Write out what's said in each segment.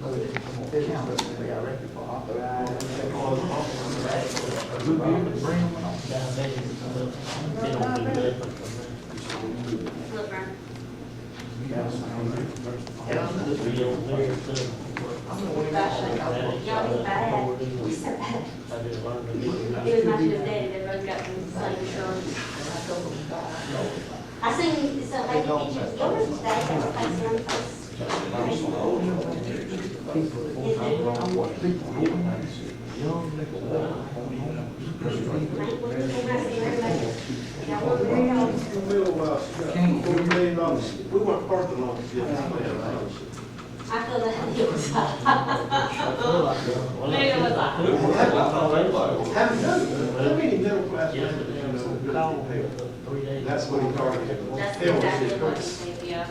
It was my daddy, they both got the same insurance. I seen some lady pictures, yours was that, that was facing on the face. We weren't parking on it. I feel that it was. Maybe it was like. How many middle class families? That's what he targeted. That's exactly what he said, yeah.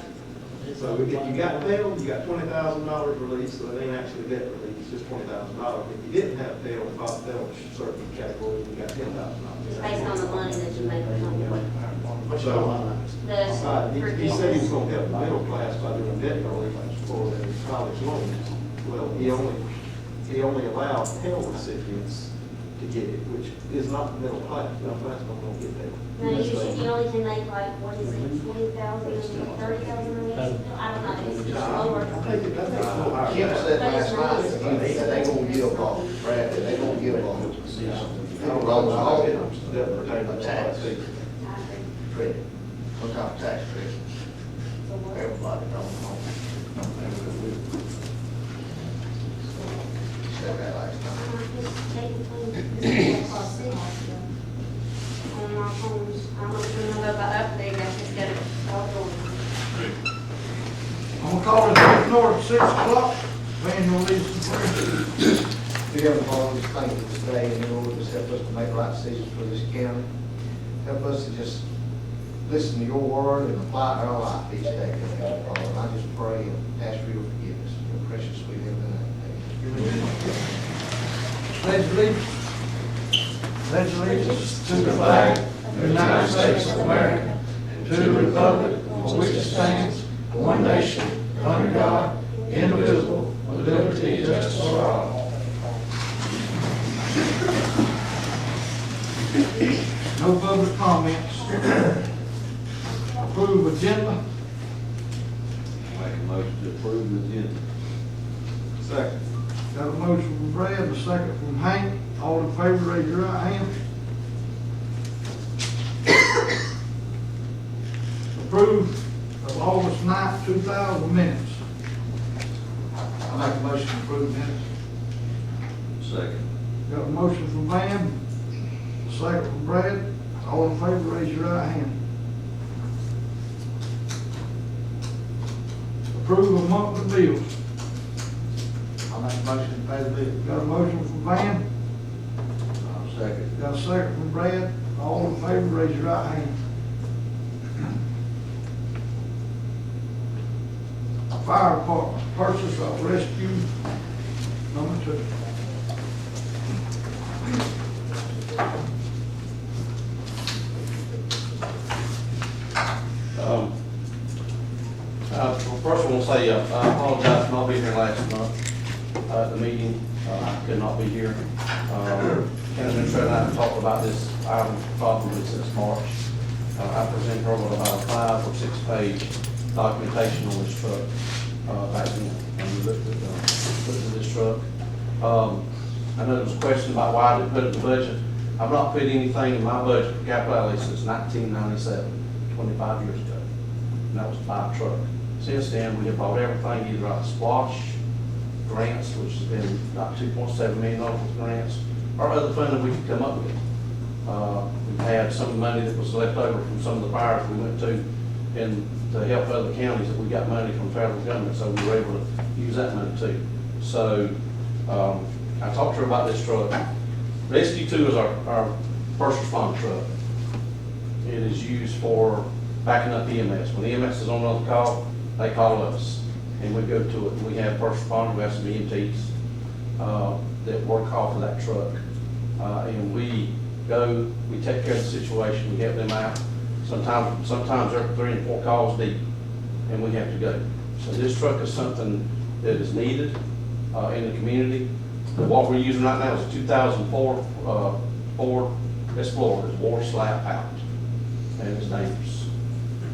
So if you got Pell, you got $20,000 release, so it ain't actually debt release, just $20,000. If you didn't have Pell, if I fell in certain categories, you got It's $10,000. based on the money that you make from company. So, he said he was The gonna help the middle class by doing debt relief for the college loans. Well, he only allowed Pell recipients to get it, which is not the middle class. Middle class don't want to get Pell. no, you said you only can make like, what is it, 20,000, 30,000 a week? I don't know, it's just lower. Kim said last night, that they gonna give, Brad, that they gonna give, a tax credit, some kind of tax credit. Everybody don't know. Said that last night. On our homes, I don't know about that, they got just got it all going. I'm gonna call this north at 6 o'clock, Van will lead some prayer. We have all these things today, and Lord, just help us to make right decisions for this county. Help us to just listen to your word and apply it in our life each day. Father, and I just pray and ask for your forgiveness. In your precious sweet heavenly name. Pledge allegiance. Pledge allegiance to the flag of the United States of America, and to the republic for which it stands, one nation, under God, indivisible, with liberty and justice for all. No public comments. Approve agenda. Make a motion to approve the agenda. Second. Got a motion from Brad, a second from Hank. All in favor, raise your right hand. Approve of August 9th, 2000 minutes. I make a motion to approve minutes. Second. Got a motion from Van, a second from Brad. All in favor, raise your right hand. Approve of monthly bills. I make a motion to pay the bill. Got a motion from Van, Second. got a second from Brad. All in favor, raise your right hand. Fire department, purchase of rescue number 2. Well, first I want to say, I apologize for not being here last month at the meeting. I could not be here. County Administrator and I talked about this item probably since March. I presented her with about a 5 or 6 page documentation on this truck back then. And we looked at this truck. I know there was a question about why I didn't put it in the budget. I've not put anything in my budget for capital outlay since 1997, 25 years ago. And that was to buy a truck. Since then, we have bought everything either out of squash, grants, which has been about $2.7 million worth of grants, or other funding we could come up with. We've had some money that was left over from some of the fires we went to, and to help other counties that we got money from federal government, so we were able to use that money too. So I talked to her about this truck. Rescue 2 is our first responder truck. It is used for backing up EMS. When EMS is on another call, they call us, and we go to it. We have first responders, we have some EMTs that work off of that truck. And we go, we take care of the situation, we help them out. Sometimes they're 3 and 4 calls deep, and we have to go. So this truck is something that is needed. in the community. What we're using right now is a 2004 Ford Explorer. It's wore slap out, and it's dangerous.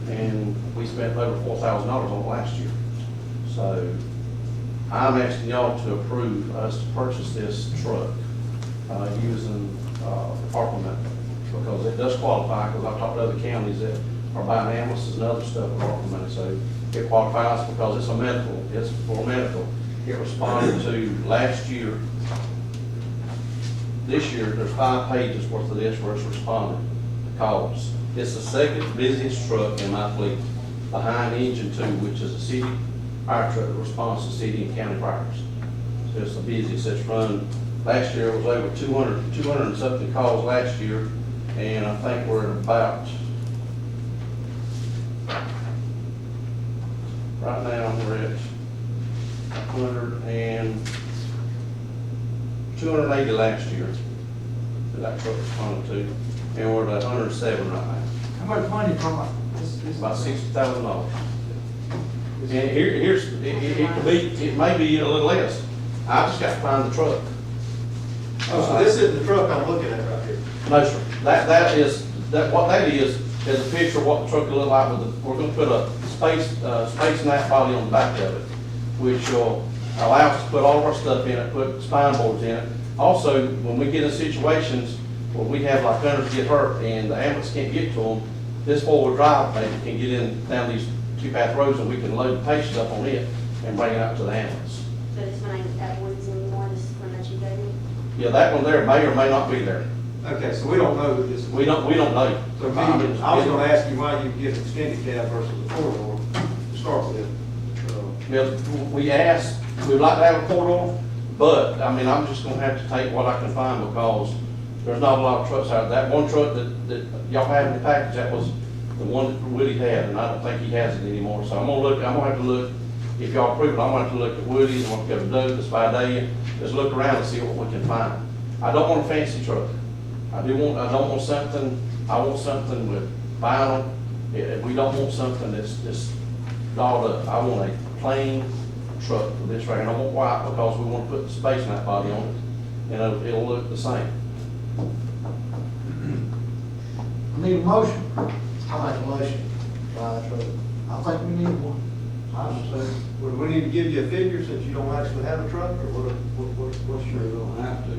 And we spent over $4,000 on it last year. So I'm asking y'all to approve us to purchase this truck using department, because it does qualify, because I've talked to other counties that are buying ambulances and other stuff with ARPA money, so it qualifies because it's it's for medical. It responded to last year. This year, there's 5 pages worth of this where it's responded to calls. It's the second busiest truck in my fleet, behind Engine 2, which is a city fire truck that responds to city and county fires. So it's the busiest it's run. Last year, it was over 200 and something calls last year, and I think we're at about, right now, we're at 280 last year that truck responded to, and we're at 107 right now. How much money from it? About $60,000. And it may be a little less. I just got to find the truck. Oh, so this is the truck I'm looking at right here. No, sir. What that is a picture of what the truck will look like we're gonna put a space nap body on the back of it, which will allow us to put all of our stuff in it, put spine boards in it. Also, when we get in situations where we have like hunters get hurt and the ambulance can't get to them, this four-wheel drive maybe can get in down these 2-path roads, and we can load the patient up on it and bring it out to the ambulance. So this one ain't that woods anymore, this one that you gave me? Yeah, that one there may or may not be there. Okay, so we don't know that this. We don't know. So I was gonna ask you why you get an extended cab versus a four-door to start with. Well, we'd like to have a four-door, but, I mean, I'm just gonna have to take what I can find, because there's not a lot of trucks out there. That one truck that y'all have in the package, that was the one that Woody had, and I don't think he has it anymore. So I'm gonna have to look, if y'all approve it, I'm gonna have to look at Woody's, I'm gonna go to Douglas, Vidalia, just look around and see what we can find. I don't want a fancy truck. I don't want something, I want something with vinyl. We don't want something that's dolled up. I want a plain truck for this right here. And I want white because we want to put the space mat body on it, and it'll look the same. I need a motion. I make a motion, buy the truck. I think we need one. I would say. Would we need to give you a figure since you don't actually have a truck, or what's Sure, your? don't have to.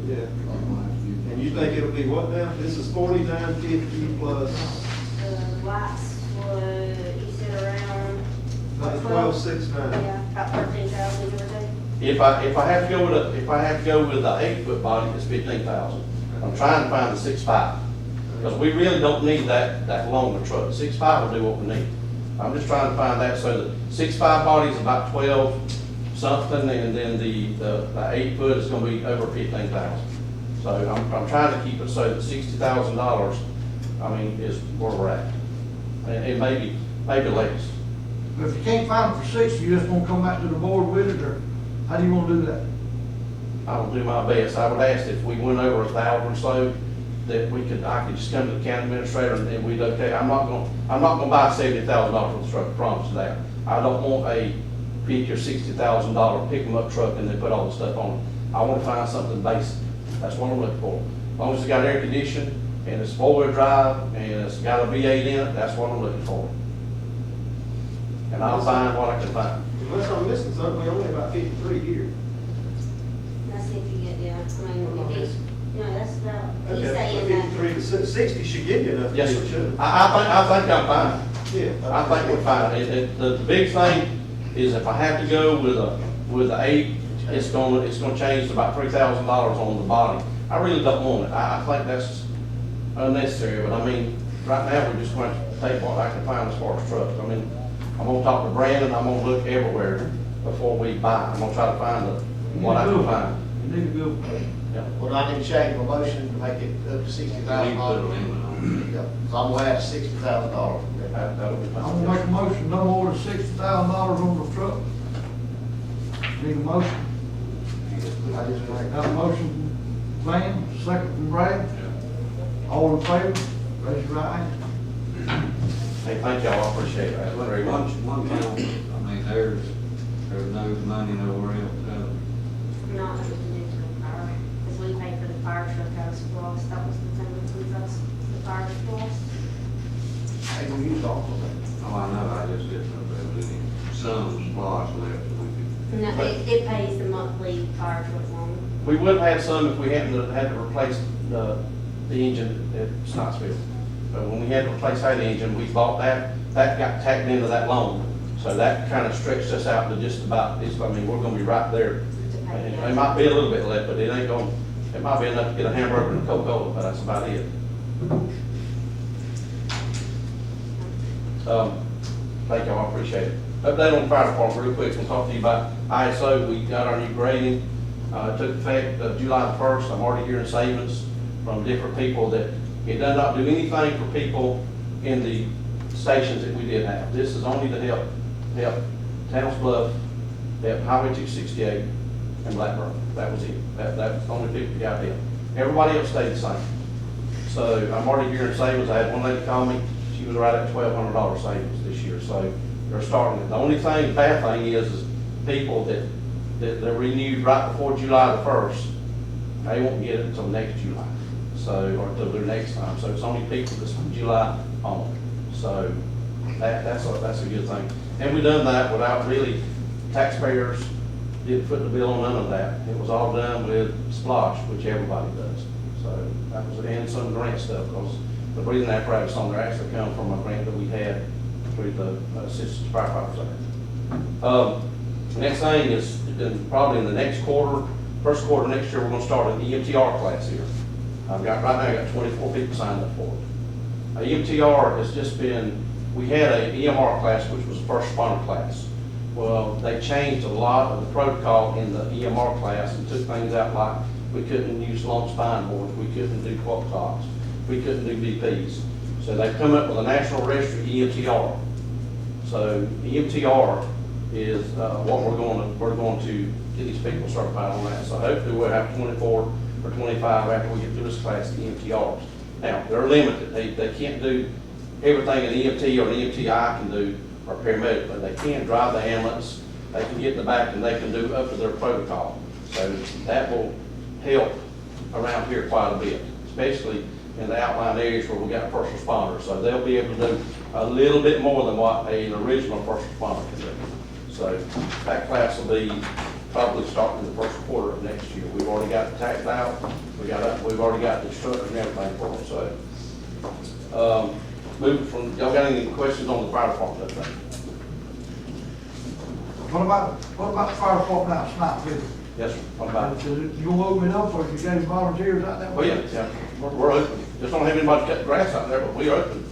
Yeah. Don't have to. And you think it'll be what now? This is 49.50 plus The lights was, you said around. 12.69. Yeah, about 13,000, give or take. If I have to go with the 8-foot body, it's 15,000. I'm trying to find the 6.5, because we really don't need that longer truck. 6.5 will do what we need. I'm just trying to find that, so the 6.5 body is about 12 something, and then the 8-foot is gonna be over 15,000. So I'm trying to keep it so that $60,000, I mean, is where we're at. And it may be less. But if you can't find it for 60, you just won't come back to the board with it, or how do you want to do that? I will do my best. I would ask if we went over 1,000 or so, that I could just come to the county administrator and we'd okay. I'm not gonna buy $70,000 worth of truck, I promise you that. I don't want a $50,000 or $60,000 pick 'em up truck and they put all the stuff on it. I wanna find something basic. That's what I'm looking for. As long as it's got air conditioning and it's 4-wheel drive and it's got a V8 in it, that's what I'm looking for. And I'll find what I can find. Unless I'm missing something, we only about 53 here. That's if you get, yeah, I mean, if it's, that's about, he's Okay, saying that. 53 to 60 should give you enough. Yes, to sir. do it. I think I'm fine. Yeah. I think we're fine. The big thing is if I have to go with a 8, it's gonna change to about $3,000 on the body. I really don't want it. I think that's unnecessary, but I mean, right now, we're just going to take what I can find as far as trucks. I mean, I'm gonna talk to Brandon, I'm gonna look everywhere before we buy. I'm gonna try to find what I can find. You need to go. Yeah. Well, I need to change my motion to make it up to $60,000. Yep, so I'm gonna add $60,000. That'll be I'm fine. gonna make a motion, no more than $60,000 on the truck. Need a motion? I just make, Got a motion, Van, second from Brad. All in favor, raise your right hand. Hey, thank y'all, I appreciate that very much. One thing, I mean, there's no money nowhere else. truck has lost, that was the thing that was us, the fire lost. Hey, we used all of that. Oh, I know, I just didn't know there was any, some splosh left that we No, it pays the monthly fire truck loan. We would have had some if we hadn't had to replace the engine at Scottsville. But when we had to replace that engine, we bought that got tacked into that loan. So that kind of stretched us out to just about, I mean, we're gonna be right there. To pay And that. it might be a little bit left, but it ain't gonna, it might be enough to get a hamburger and a Coca-Cola, but that's about it. Thank y'all, I appreciate it. Update on the fire department real quick, we'll talk to you about ISO. We got our new grading, took effect July the 1st. I'm already hearing savings from different people that it does not do anything for people in the stations that we did have. This is only to help Towns Bluff, help Highway 268, and Blackburn. That was it. That's the only people that got help. Everybody else stayed the same. So I'm already hearing savings. I had one lady call me, she was right at $1,200 savings this year. So they're starting it. The only thing, bad thing is people that they're renewed right before July the 1st, they won't get it until next July. So, or until their next time. So it's only people that's from July on. So that's a good thing. And we done that without really, taxpayers didn't foot the bill on none of that. It was all done with Splosh, which everybody does. So that was, and some grant stuff, because the breathing apparatus on there actually come from a grant that we had through the Assistance Firefighters Act. Next thing is, probably in the next quarter, first quarter next year, we're gonna start an EMTR class here. Right now, I got 24 people signed up for it. EMTR has just been, we had a EMR class, which was a first responder class. Well, they changed a lot of the protocol in the EMR class and took things out like we couldn't use long spine boards, we couldn't do quad clocks, we couldn't do BPs. So they've come up with a national registry EMTR. So EMTR is what we're going to get these people certified on that. So hopefully we'll have 24 or 25 after we get through this class of EMTRs. Now, they're limited. They can't do everything an EMT or an EMTI can do or paramedic, but they can drive the ambulance, they can get in the back, and they can do up to their protocol. So that will help around here quite a bit, especially in the outlying areas where we got first responders. So they'll be able to do a little bit more than what an original first responder can do. So that class will be probably starting in the first quarter of next year. We've already got the tax out, we've already got the instructors and everything for them. So moving from, y'all got any questions on the fire department update? What about the fire department out Snipeville? Yes, sir. What about it? You gonna open it up, or you got any volunteers out there? Oh, yeah. We're open. Just don't have anybody cut the grass out there, but we're open.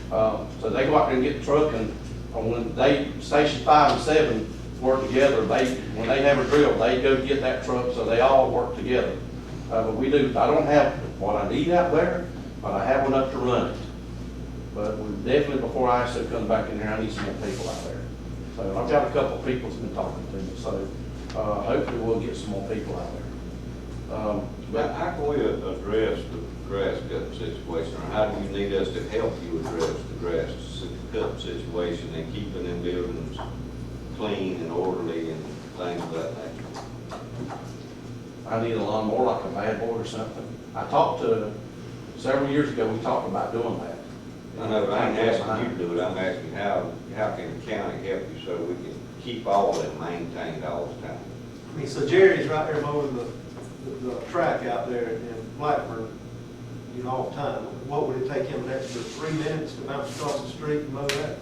So they go out there and get the truck, and when Station 5 and 7 work together, when they have a drill, they go get that truck, so they all work together. But we do, I don't have what I need out there, but I have enough to run it. But we definitely, before ISO comes back in here, I need some more people out there. So I've got a couple of people that's been talking to me, so hopefully we'll get some more people out there. But how can we address the grass cutting situation, or how do you need us to help you address the grass cutting situation and keeping them buildings clean and orderly and things of that nature? I need a lawnmower like a bad boy or something. I talked to, several years ago, we talked about doing that. I know, but I'm asking you to do it, I'm asking how can the county help you so we can keep all that maintained all the time? I mean, so Jerry's right there mowing the track out there in Blackburn, you know, all the time. What would it take him an extra 3 minutes to bounce across the street and mow that?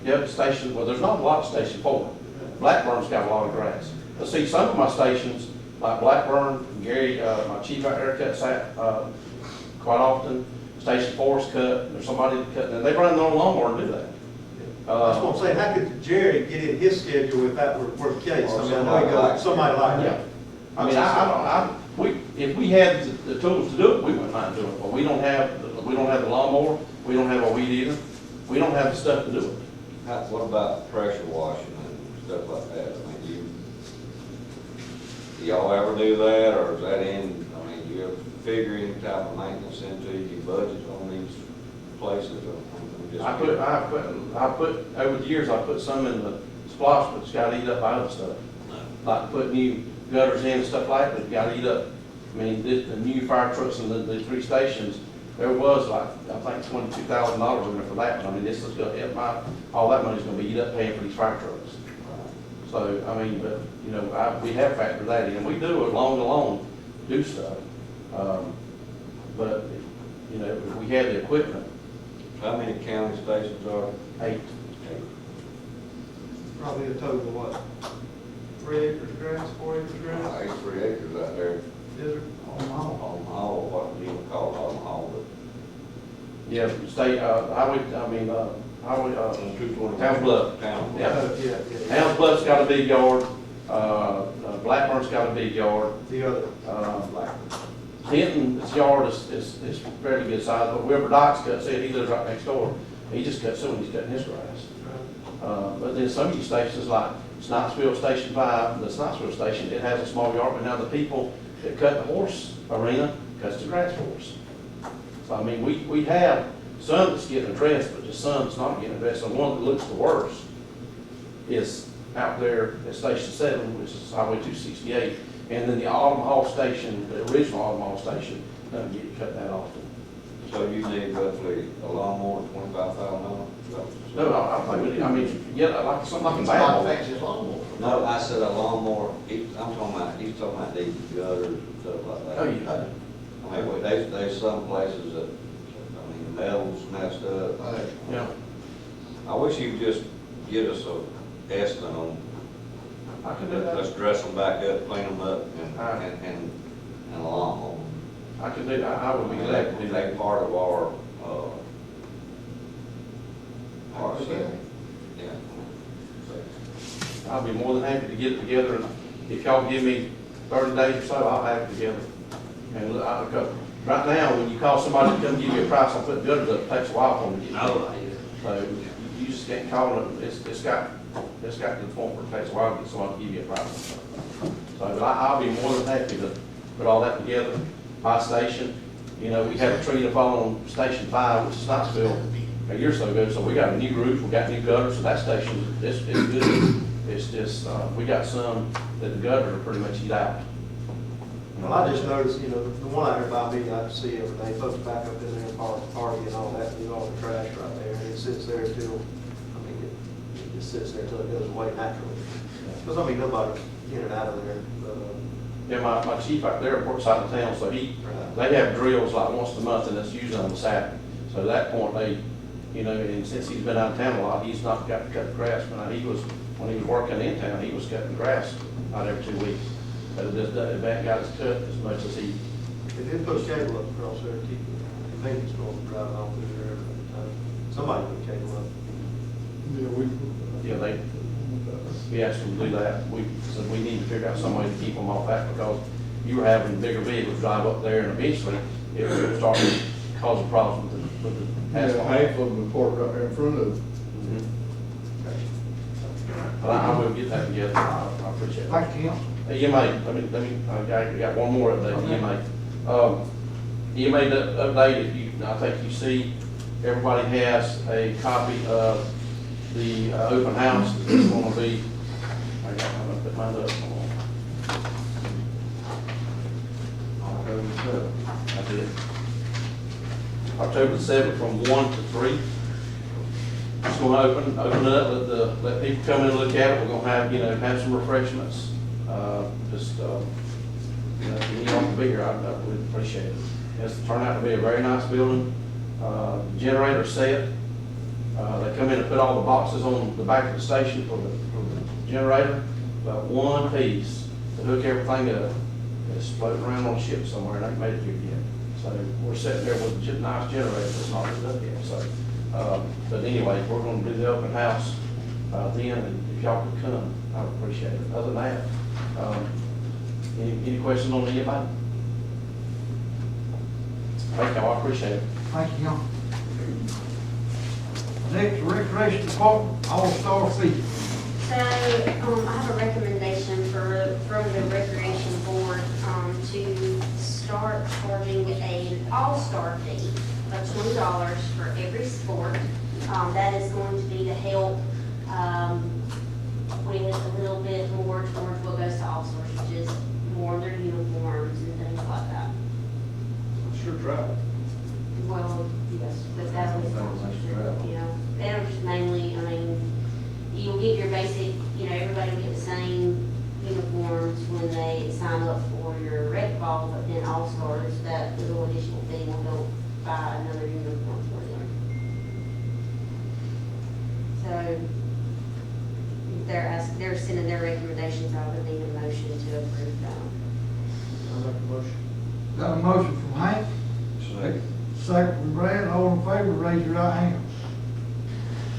Yep, station, well, there's not a lot of Station 4. Blackburn's got a lot of grass. But see, some of my stations, like Blackburn, Gary, my chief out there cuts that quite often. Station 4 is cut, there's somebody cutting, and they run their own lawnmower and do that. That's what I'm saying, how could Jerry get in his schedule if that were the case? I mean, I know he goes, somebody like Yeah. that. I mean, if we had the tools to do it, we wouldn't mind doing it, but we don't have the lawnmower, we don't have a weed eater, we don't have the stuff to do it. What about pressure washing and stuff like that? I mean, do y'all ever do that, or is that in, I mean, you ever figure any type of maintenance into your budget on these places? I put, over the years, I put some in the splosh, but it's got to eat up by other stuff. Like put new gutters in and stuff like that, it's got to eat up I mean, the new fire trucks and the three stations, there was like, I think $22,000 in there for that, but I mean, this is gonna, all that money's gonna be eat up paying for these fire trucks. So, I mean, but, you know, we have factored that in, we do along, do stuff. But, you know, if we had the equipment, How many county stations are 8, Probably a total of what, 3 acres of grass, 4 acres of grass? there? 3 acres out there. Is there? On Hall, what do you call it, on Hall, yeah, state, highway, Town Bluff. Town. Yeah. Yeah. Town Bluff's got a big yard, Blackburn's got a big yard, The other. Hinton's yard is fairly good size, but whoever Doc's cuts it, he lives right next door, he just cuts it when he's cutting his grass. But then some of these stations, like Snipesville Station 5, the Snipesville station, it has a small yard, but now the people that cut the horse arena cuts the grass for us. So, I mean, we have some that's getting addressed, but just some that's not getting addressed, and one that looks the worst is out there at Station 7, which is Highway 268, and then the Autumn Hall station, the original Autumn Hall station, doesn't get cut that often. So you need roughly a lawnmower, $25,000? No, I think we need, I mean, yeah, like something like a It's bad not one. affects lawnmower. No, I said a lawnmower, he's talking about these gutters and stuff like that. Oh, yeah. I mean, there's some places that, I mean, the metal's messed up. Yeah, I wish you'd just get us a estimate on, I can do that. let's dress them back up, clean them up, Alright. and a lawnmower. I can do that, I would be glad to do They that. part of our, Yeah. yeah. I'll be more than happy to get it together, and if y'all give me 30 days or so, I'll have it together. And look, because right now, when you call somebody to come give you a price on putting gutters up, it takes a while for them to get. So you just can't call them, it's got to the point where it takes a while to get somebody to give you a price on something. So, but I'll be more than happy to put all that together by station. You know, we had a tree to fall on Station 5, which is Knoxville, a year or so ago, so we got a new roof, we got new gutters, so that station, it's good. It's just, we got some that the gutters are pretty much eat out. Well, I just noticed, you know, the one out there by me, I see every day, folks back up in there and party and all that, and all the trash right there, and it sits there till, I mean, it just sits there till it goes away naturally. Because, I mean, nobody's in and out of there, Yeah, my chief out there works out of town, so they have drills like once a month, and it's usually on the Saturday. So at that point, they, you know, and since he's been out of town a lot, he's not got to cut the grass, but when he was working in town, he was cutting grass about every 2 weeks. But it just, that got us cut as much as he, They did put cable up across there, keep the convenience store from driving off through there every time. Somebody put cable up. we asked him to do that. We said we need to figure out some way to keep them off that, because you were having bigger vehicles drive up there, and eventually it would start to cause a problem with the asphalt. Half of them report right there in front of it. But I will get that together, I appreciate it. Thank you. EMA, I got one more update, EMA. EMA update, if you, I think you see, everybody has a copy of the open house. It's gonna be, I'm gonna put mine up. I did. October 7th from 1 to 3. Just gonna open it up, let people come in and look at it. We're gonna have some refreshments. If you want to be here, I would appreciate it. It's turned out to be a very nice building. Generator set. They come in and put all the boxes on the back of the station for the generator, but one piece to hook everything up is floating around on a ship somewhere, and ain't made it here yet. So we're sitting there with a nice generator that's not hooked up yet. So, but anyway, we're going to do the open house then, and if y'all could come, I would appreciate it. Other than that, any questions on anybody? Thank y'all, I appreciate it. Thank you. Next, Recreation Department, All-Star Field. So, I have a recommendation from the Recreation Board, to start charging an all-star fee of $20 for every sport. That is going to be to help, with a little bit more towards what goes to all sorts, which is more of their uniforms and things like football, but then all-stars, that little additional fee will go buy another uniform for them. So they're sending their recommendations out, but need a motion to approve them. I make a motion. Got a motion from Hank, second from Brad, all in favor, raise your right hand.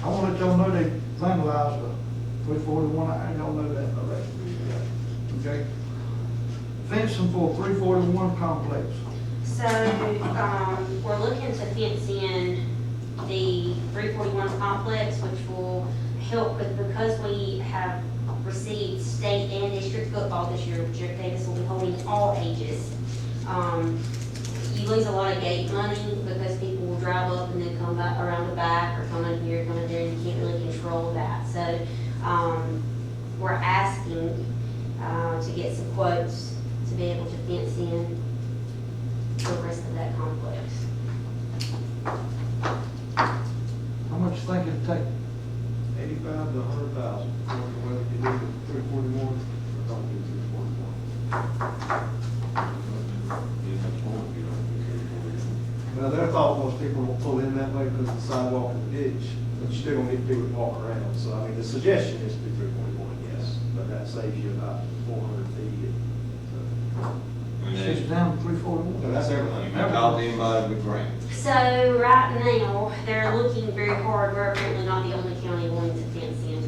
I want to let y'all know they vandalized the 341, I y'all know that already. Okay? Fencing for 341 complex. So, we're looking to fence in the 341 complex, which will help with, because we have received state and district football this year, Jared Davis will be holding all ages. You lose a lot of gate money because people will drive up and then come back around the back or come in here, come in there, and you can't really control that. So, we're asking, to get some quotes to be able to fence in the rest of that complex. How much you think it'd take? 85 to 100,000, whether you do the 341 or don't do 341. Well, their thought was people will pull in that way because of the sidewalk and the ditch, but you still gonna need people to walk around. So, I mean, the suggestion is to do 341, yes, but that saves you about 400 feet. Six down to 341. So that's everything. You talk to anybody with grant. So right now, they're looking very hard, we're apparently not the only county wanting to fence in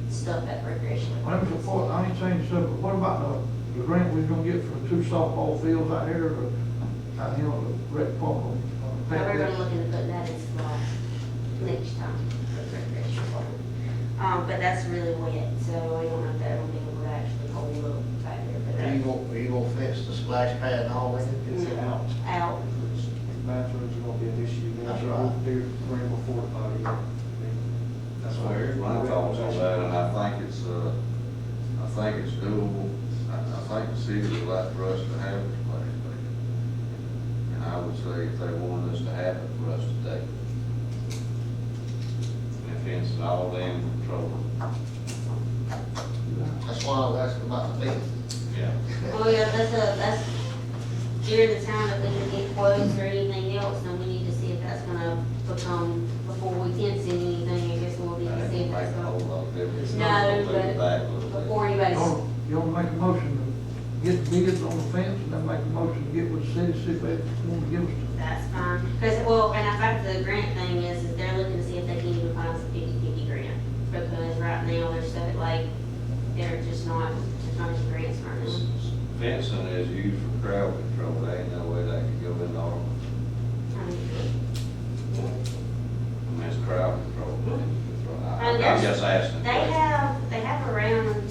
stuff at recreation. Well, that was before, I ain't saying stuff, but what about the grant we're gonna get for the 2 softball fields out here, or, out here on the rec park? Now, we're gonna look into putting that in supply next time for recreation. But that's really wet, so we don't know if that'll be able to actually hold up back there, but Are you gonna fence the splash pad and all that? It's out. out. Bathrooms are gonna be an issue. That's right. They're bringing before the body. That's So why. here's my thoughts on that, and I think it's doable. I think the city would like for us to have this place, but, and I would say if they wanted us to have it, for us to take it. And fence it all in control. That's why I was asking about the fence. Yeah. Oh, yeah, that's during the time that we can get quotes or anything else, then we need to see if that's gonna become, before we fence in anything, I guess we'll need to That see if ain't make that's a whole gonna, lot of difference. No, Move it but back a little bit. before anybody's, You wanna make a motion to get the bids on the fence, and then make a motion to get with the city, see if they want to give us. that's fine. Because, well, and I think the grant thing is they're looking to see if they can even find some 50/50 grant. Because right now, they're so, like, they're just not, there's not any grants right now. Fencing is used for crowd control, there ain't no way that could go in our, I mean, it's crowd control. I'm just asking. They have around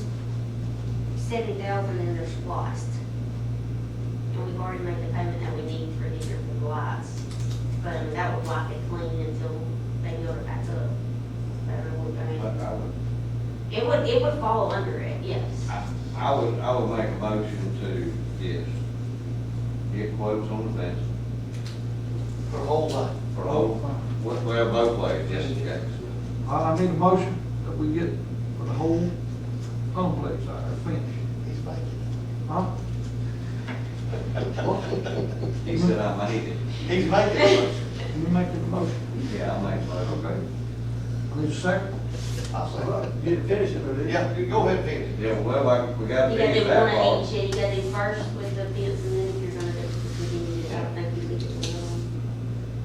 70,000 in their spliced. And we've already made the payment that we need for the year for the lights. But I mean, that would wipe it clean until they build it back up. But I mean, it would fall under it, yes. I would make a motion to, yes, get quotes on the fence For the whole thing. for the whole, well, both ways, just in case. I need a motion that we get for the whole complex out there, fence. He's making Huh? He said I made it. it. He's making it. You making the motion? Yeah, I'll make a motion. Okay. I need a second. I'll say You didn't finish it, but it. Yeah, you go ahead and finish it. Yeah, well, we got to You gotta finish do that one part. of each, yeah, you gotta do first with the fence, and then if you're gonna do, continue, I don't think we leave it alone.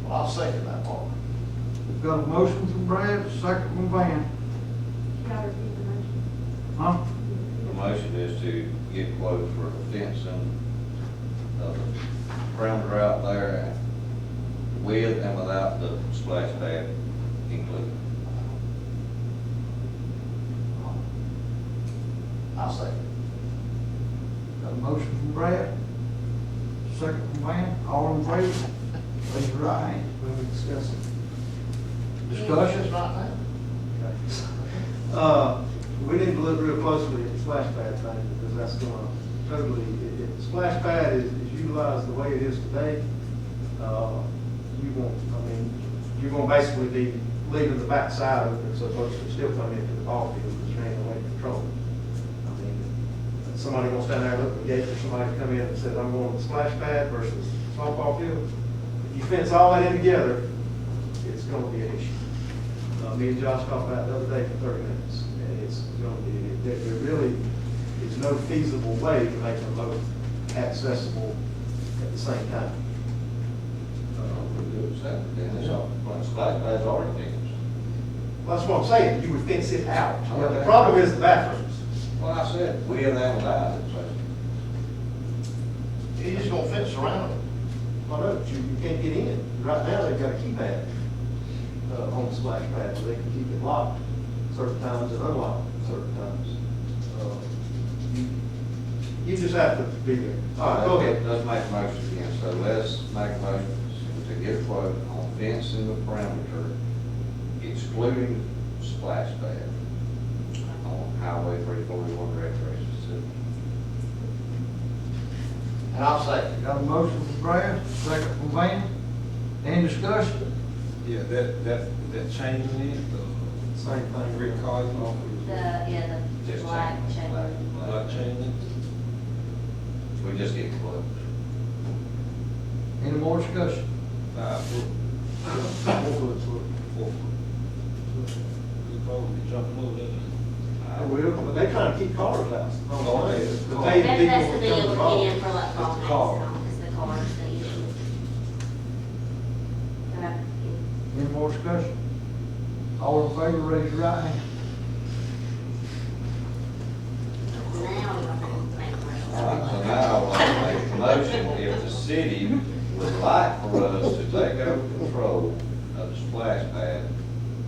Well, I'll second that part. We've got a motion from Brad, a second from Van. Huh? The motion is to get quotes for the fencing of the perimeter out there with and without the splash pad included. I'll second. Got a motion from Brad, second from Van, all in favor, raise your right hand. When we discuss it. Discussion? Right now. We need to look real closely at the splash pad thing, because that's gonna totally, if the splash pad is utilized the way it is today, you won't, I mean, you're gonna basically be leaving the back side of it, so folks can still come into the ball field, because there ain't no way to control it. I mean, somebody gonna stand there and look at the gate for somebody to come in and says, I'm going to splash pad versus softball field. If you fence all that in together, it's gonna be an issue. Me and Josh talked about it the other day for 30 minutes, and it's gonna be, there really is no feasible way to make them both accessible at the same time. Splash pads are fenced. Well, that's what I'm saying, you would fence it out. The problem is the bathrooms. Well, I said, we and them without it, so. You just gonna fence around it. Well, no, you can't get in. Right now, they've got a keypad on the splash pad, so they can keep it locked certain times and unlocked certain times. You just have to be there. All right, go ahead. Let's make a motion again, so let's make a motion to get a quote on fencing the perimeter, excluding splash pad on Highway 341 recreation facility. And I'll say, Got a motion from Brad, second from Van. Any discussion? Yeah, that changing it, Same thing. Rick Cosmo, The Just black change chain. black. not changing. We just get quotes. Any more discussion? 5 foot, 4 foot, 4 foot. We probably be jumping over that. I will, but they trying to keep cars out. Oh, okay. The pay the That's the people deal to with come getting to for like It's ball the games, car. it's the cars that you. Any more discussion? All in favor, raise your right hand. Now you're gonna make All right, so now I'll make a motion, if the city would like for us to take over control of the splash pad,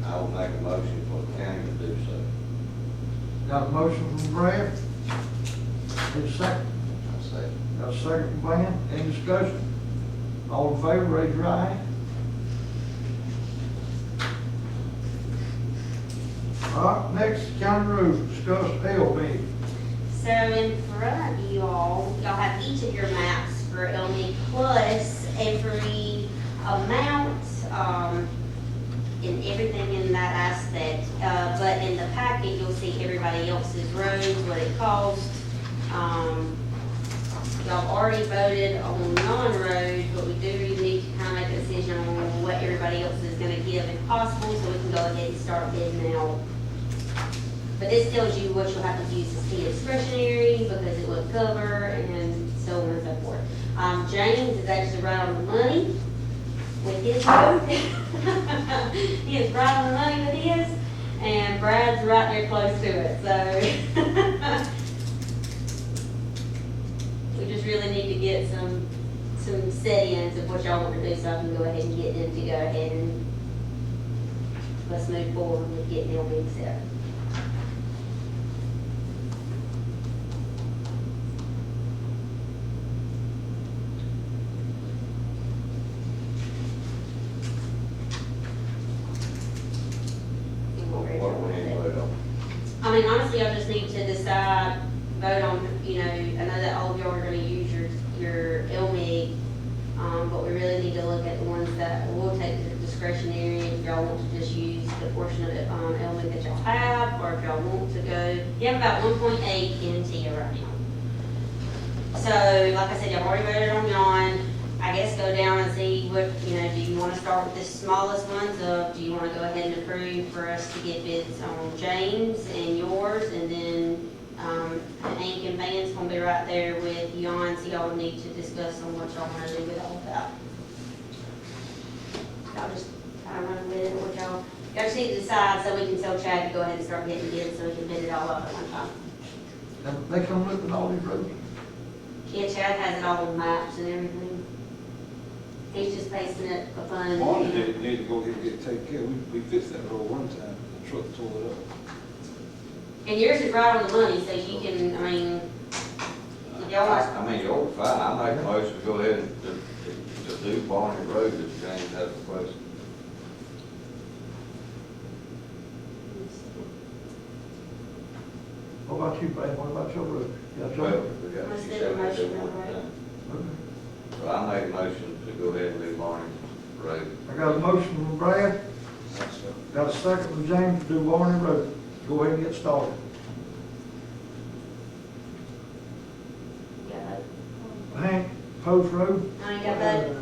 I will make a motion for the county to do so. Got a motion from Brad. Need a second? I say, Got a second from Van. Any discussion? All in favor, raise your right hand. All right, next, county road, discuss LB. So in front of you all, y'all have each of your maps for LME plus every amount, and everything in that aspect. But in the packet, you'll see everybody else's roads, what it costs. Y'all already voted on non-road, but we do need to kind of make a decision on what everybody else is gonna give if possible, so we can go ahead and start bidding out. But this tells you what you'll have to use as key discretionary, because it would cover, and so on and so forth. James is actually right on the money with his road. He is right on the money with his, and Brad's right there close to it, so. We just really need to get some set-ins of what y'all want to do, so I can go ahead and get them to go ahead and let's move forward with getting them being set. what do we need to vote on? I mean, honestly, I just need to decide, vote on, you know, I know that all of y'all are gonna use your LMIG, but we really need to look at the ones that will take the discretionary, if y'all want to just use the portion of it, LMIG that y'all have, or if y'all want to go, you have about 1.8 in TIA right now. So, like I said, y'all already voted on yon. I guess go down and see what, you know, do you want to start with the smallest ones, do you want to go ahead and approve for us to get bids on James and yours, and then, Hank and Van's gonna be right there with yon, so y'all need to discuss on what y'all want to do with all of that. Y'all just kind of run with it, what y'all just need to decide, so we can tell Chad to go ahead and start getting bids, so we can bid it all up at one time. Now, they come look at all these roads. Yeah, Chad has it all on maps and everything. He's just pasting it upon. One need to go ahead and get it taken care of. We fixed that road one time, the truck tore it up. And yours is right on the money, so you can, I mean, if y'all want. I mean, you're fine, I make a motion to go ahead and to do Barney Road that James has requested. What about you, Brad? What about your road? You got your Well, road? we got, Let's you do said the we do motion, one right? time. Okay. So I make a motion to go ahead and do Barney Road. I got a motion from Brad, got a second from James to do Warren Road. Go ahead and get started. Post Road. Now you got vote,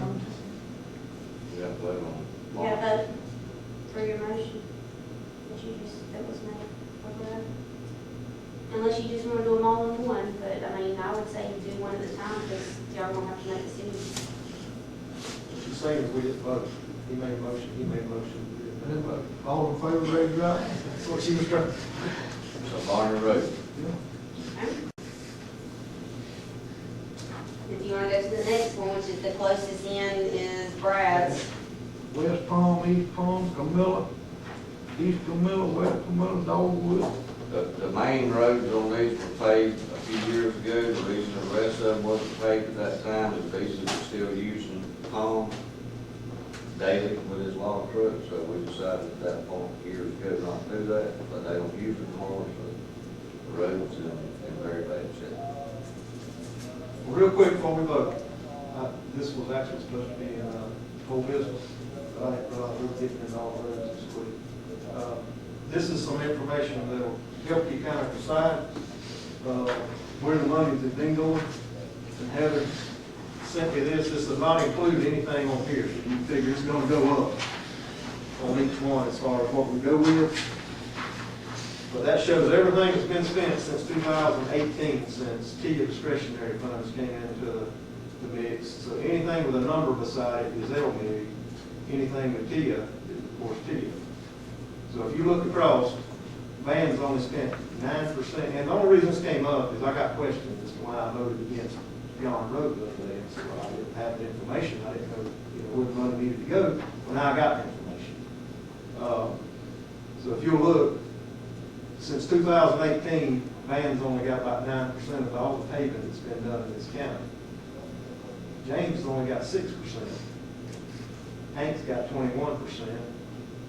We got to vote on you got vote for your motion that was made. Okay. Unless you just want to do them all in one, but I mean, I would say do one at a time, because y'all gonna have to make decisions. What you're saying is we just vote. He made a motion, we didn't vote. All in favor, raise your right. That's what she was trying. it. So Barney Road. Okay. If you wanna go to the next one, which is the closest in, is Brad's. West Palm, East Palm, Camilla, East Camilla, West Camilla, Dogwood. The main roads on these were paved a few years ago. The reason the rest of them wasn't paved at that time is pieces are still using Palm daily with his log truck, so we decided at that point years ago not to do that, but they don't use it anymore, so the road's in very bad shape. Well, real quick before we vote, this was actually supposed to be whole business, but I didn't realize we were getting into all the roads this quick. This is some information that'll help you kind of decide where the money has been going. And Heather sent me this does not include anything on here, so you figure it's gonna go up on each one as far as what we go with. But that shows everything that's been spent since 2018, since TIA discretionary funds came into the mix. So anything with a number beside it is LMIG. Anything with TIA is, of course, TIA. So if you look across, Van's only spent 9%. And the only reason this came up is I got questions as to why I voted against Beyond Road the other day. And so I didn't have the information. I didn't know, where the money needed to go. Well, now I got the information. So if you'll look, since 2018, Van's only got about 9% of all the paving that's been done in this county. James has only got 6%. Hank's got 21%.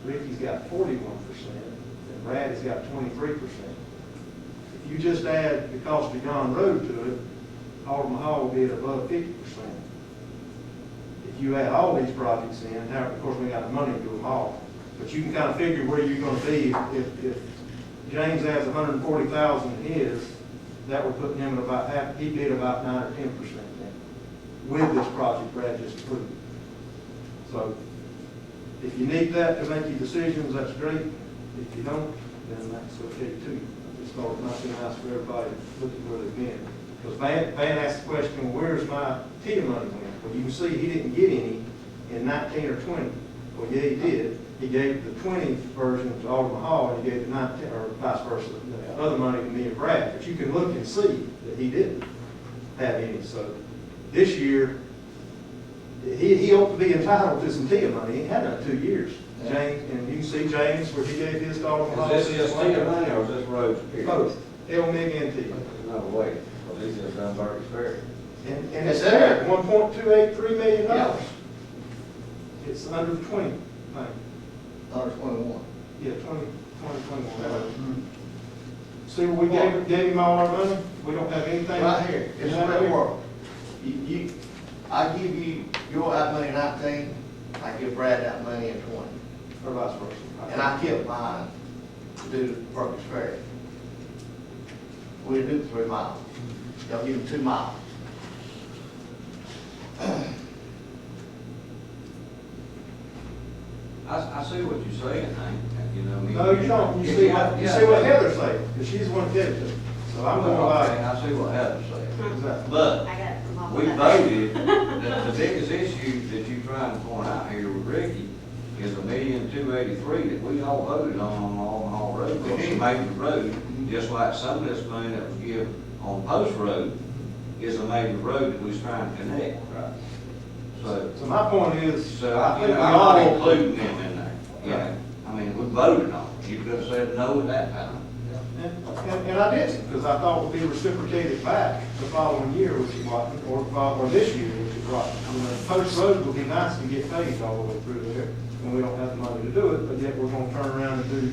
Ricky's got 41%. And Brad has got 23%. If you just add the cost of Beyond Road to it, Alderman Hall will be at above 50%. If you add all these projects in, now, of course, we got the money to do them all, but you can kind of figure where you're going to be if James adds 140,000 in his, that would put him at about half, he'd be at about 9 or 10% then, with this project Brad just approved. So, if you need that to make your decisions, that's great. If you don't, then that's okay too. I just thought it might be nice for everybody to look at where they've been. Because Van asked the question, well, where's my TIA money went? Well, you can see he didn't get any in 19 or 20. Well, yeah, he did. He gave the 20 version to Alderman Hall, and he gave the 19, or vice versa, the other money to me and Brad. But you can look and see that he didn't have any. So this year, he ought to be entitled to some TIA money. He ain't had that in 2 years. James, and you can see James where he gave his to Alderman Hall. Is this TIA money or is this roads period? Both, LMIG and TIA. No, wait, well, these are done Burke's Ferry. And it's there, $1.283 million. Yeah. It's under 20, thing. Under 21. Yeah, 21. See what we gave him all our money? We don't have anything. Right here, this is where it works. I give you your that money in 19, I give Brad that money in 20. Or vice versa. And I kept mine to do the Perkins Ferry. We didn't do 3 miles. Y'all give him 2 miles. I see what you're saying, Hank, you know, me. No, you don't. You see what Heather's saying, because she's the one that did it. So I'm going Okay, by. I see what Heather's saying. Exactly. But I got it from all we that. voted, the biggest issue that you're trying to point out here with Ricky is $1,283,000 that we all voted on Hall Road. It's a major road, just like some of this money that was given on Post Road is a major road that we was trying to connect. Right. So, So my point is, so I I, think you we know, I'm not all. including them in there. You know, I mean, we voted on it. You could have said no at that time. And I didn't, because I thought it would be reciprocated back the following year, which is what, or this year, which is what. Post Road would be nice to get paid all the way through there, and we don't have the money to do it, but yet we're gonna turn around and do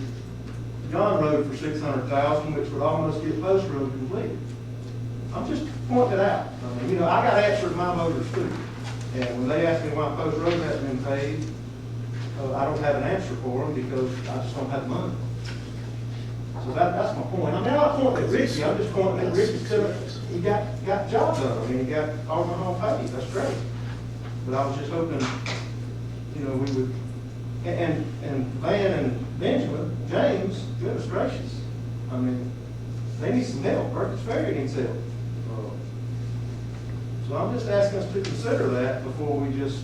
John Road for $600,000, which would almost get Post Road completed. I'm just pointing it out. I mean, I got answered my voters too. And when they ask me why Post Road hasn't been paid, I don't have an answer for them because I just don't have the money. So that's my point. I'm not pointing at Ricky, I'm just pointing at Ricky, he got got the job done. I mean, he got overhaul paid, that's great. But I was just hoping, you know, we would, and Van and Benjamin, James, goodness gracious. I mean, they need some help, Perkins Ferry needs help. So I'm just asking us to consider that before we just,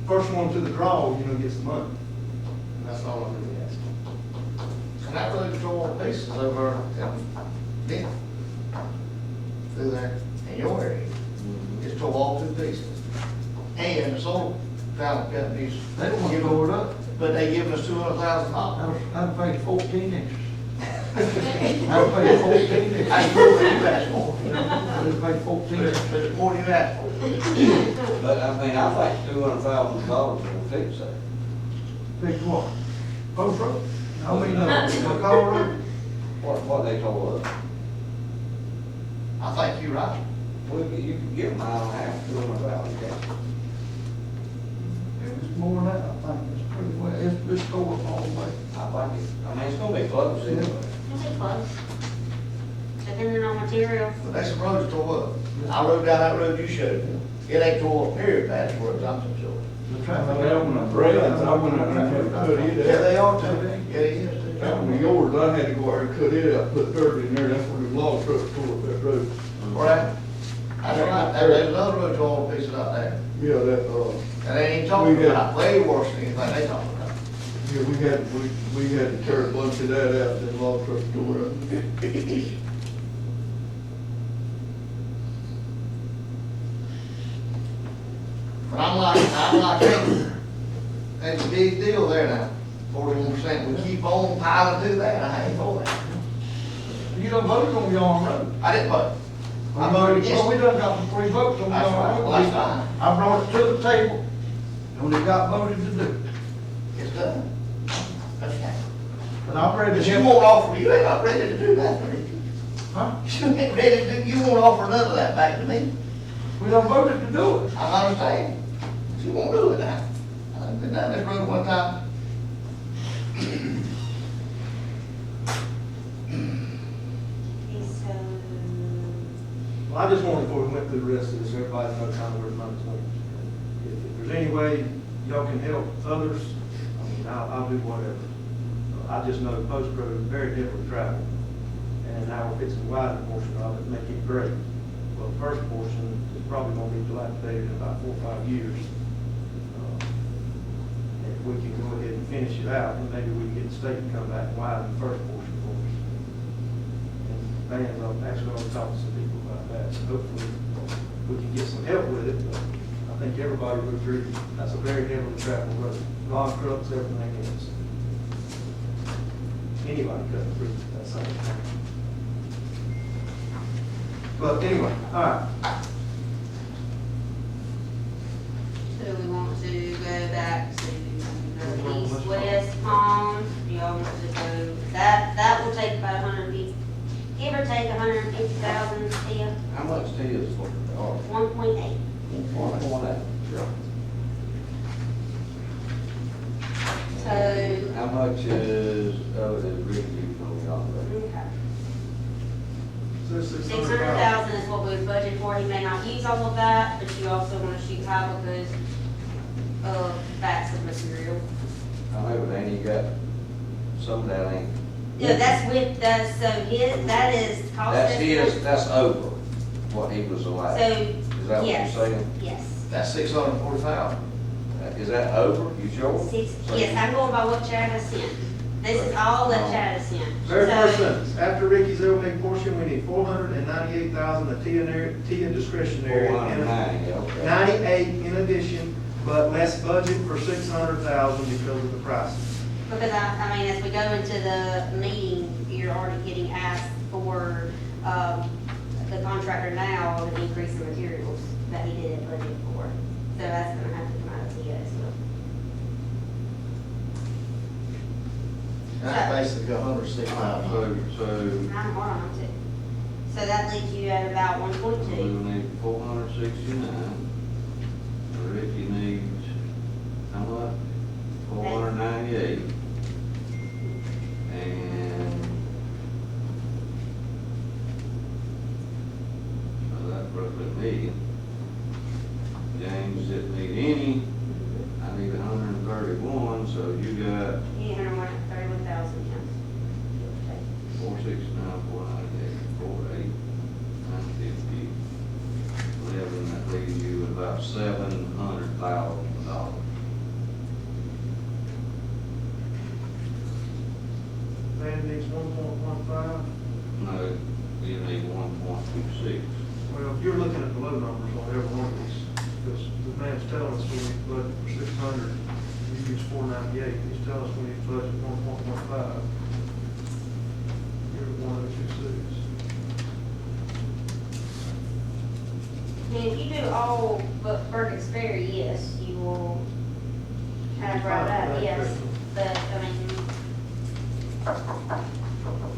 first one to the draw, you know, gets the money. And that's all I'm really asking. And that road tore to pieces over then, through there in your area. It's tore all to pieces. And the solar panel companies, They don't want to give go it it up, up. but they giving us $200,000. I'd pay 14 extras. I'd pay 14 extras. That's more than you asked for. I'd pay 14 extras. But it's more than you asked for. But I mean, I think $200,000 will fix that. Pick what? Post Road? I mean, McCall Road? What they told us. I think you're right. Well, you can give them out and a half, $200,000, can't you? It's more than that, I think. It's pretty well, it's going all the way. I think it, I mean, it's gonna be close anyway. It'll be close. Depending on material. But that's some roads tore up. I rode down that road you showed me. It ain't tore up period, bad as roads, I'm so sure. The traffic. Yeah, they are too. Yeah, they is too. Out in yours, I had to go out and cut it out, put dirt in there, that's where the log truck tore up that road. Right. That's right. There's another road tore to pieces out there. Yeah, that, And they ain't talking We got- about way worse than anything they talking about. yeah, we had to tear a bunch of that out, then log truck tore it up. But I'm like, hey, that's a big deal there now. 41%. We keep on piling through that. I ain't for that. You done voted on Yarn Road. I didn't vote. I voted against Well, we it. done got the 3 votes on That's Yarn right. Road. Well, that's fine. I brought it to the table, and it got voted to do. It's done. Okay. But I'm ready But to you help. won't offer, you ain't not ready to do that, are you? Huh? You ain't ready to do, you won't offer none of that back to me. We done voted to do it. I understand. But you won't do it now. I've been down this road one time. Okay, so, Well, I just wanted, before we went through the rest of this, everybody know kind of where the money's going. If there's any way y'all can help others, I mean, I'll do whatever. I just know Post Road is very heavily traveled, and now we're fixing the wider portion of it, make it great. Well, the first portion is probably gonna be dilapidated in about 4 or 5 years. And if we can go ahead and finish it out, then maybe we can get the state to come back and widen the first portion for us. And Van's actually already talked to some people about that, so hopefully we can get some help with it, but I think everybody would agree, that's a very heavily traveled road, log trucks, everything else. Anybody cutting through that same thing. But anyway, all right, so we want to go back to the east-west pond. Do y'all want to go, that will take about 150, give or take 150,000 still, How much is for, or 1.8. 1.8? So, How much is, oh, the Ricky from Yonder? okay. so 600,000 is what we budgeted for. He may not use all of that, but you also want to shoot high because of facts of material. I know, but then you got, some of that ain't. Yeah, that's with, so his, that is cost That's estimate. his, that's over what he was allowed. So, Is that what you're yes, saying? yes. That's 640,000. Is that over, you sure? Yes, I'm going by what Chad has sent. This is all that Chad has sent. Very first So, sentence, after Ricky's LMIG portion, we need 498,000 of TIA discretionary. and 490, okay. 98 in addition, but less budget for 600,000 because of the prices. because I mean, as we go into the meeting, you're already getting asked for, the contractor now on the increase in materials that he didn't budget for. So that's gonna have to come out of TIA as well. That's basically 165,000. So, I'm hard on it too. So that leaves you at about 1.2. we will need 469. Ricky needs, how much? 498. And, so that broke million. James didn't need any, I need 131, so you got 831,000, yes. 469, 498, 48, 950, 11, that leaves you with about $700,000. Man needs 1.15. No, you need 1.26. Well, you're looking at the low numbers on every one of these, because the man's telling us we need to budget for 600, you use 498, he's telling us we need to budget 1.15. You're at 1026. And if you do all but Burkett's Ferry, yes, you will have right up, yes. But, I mean,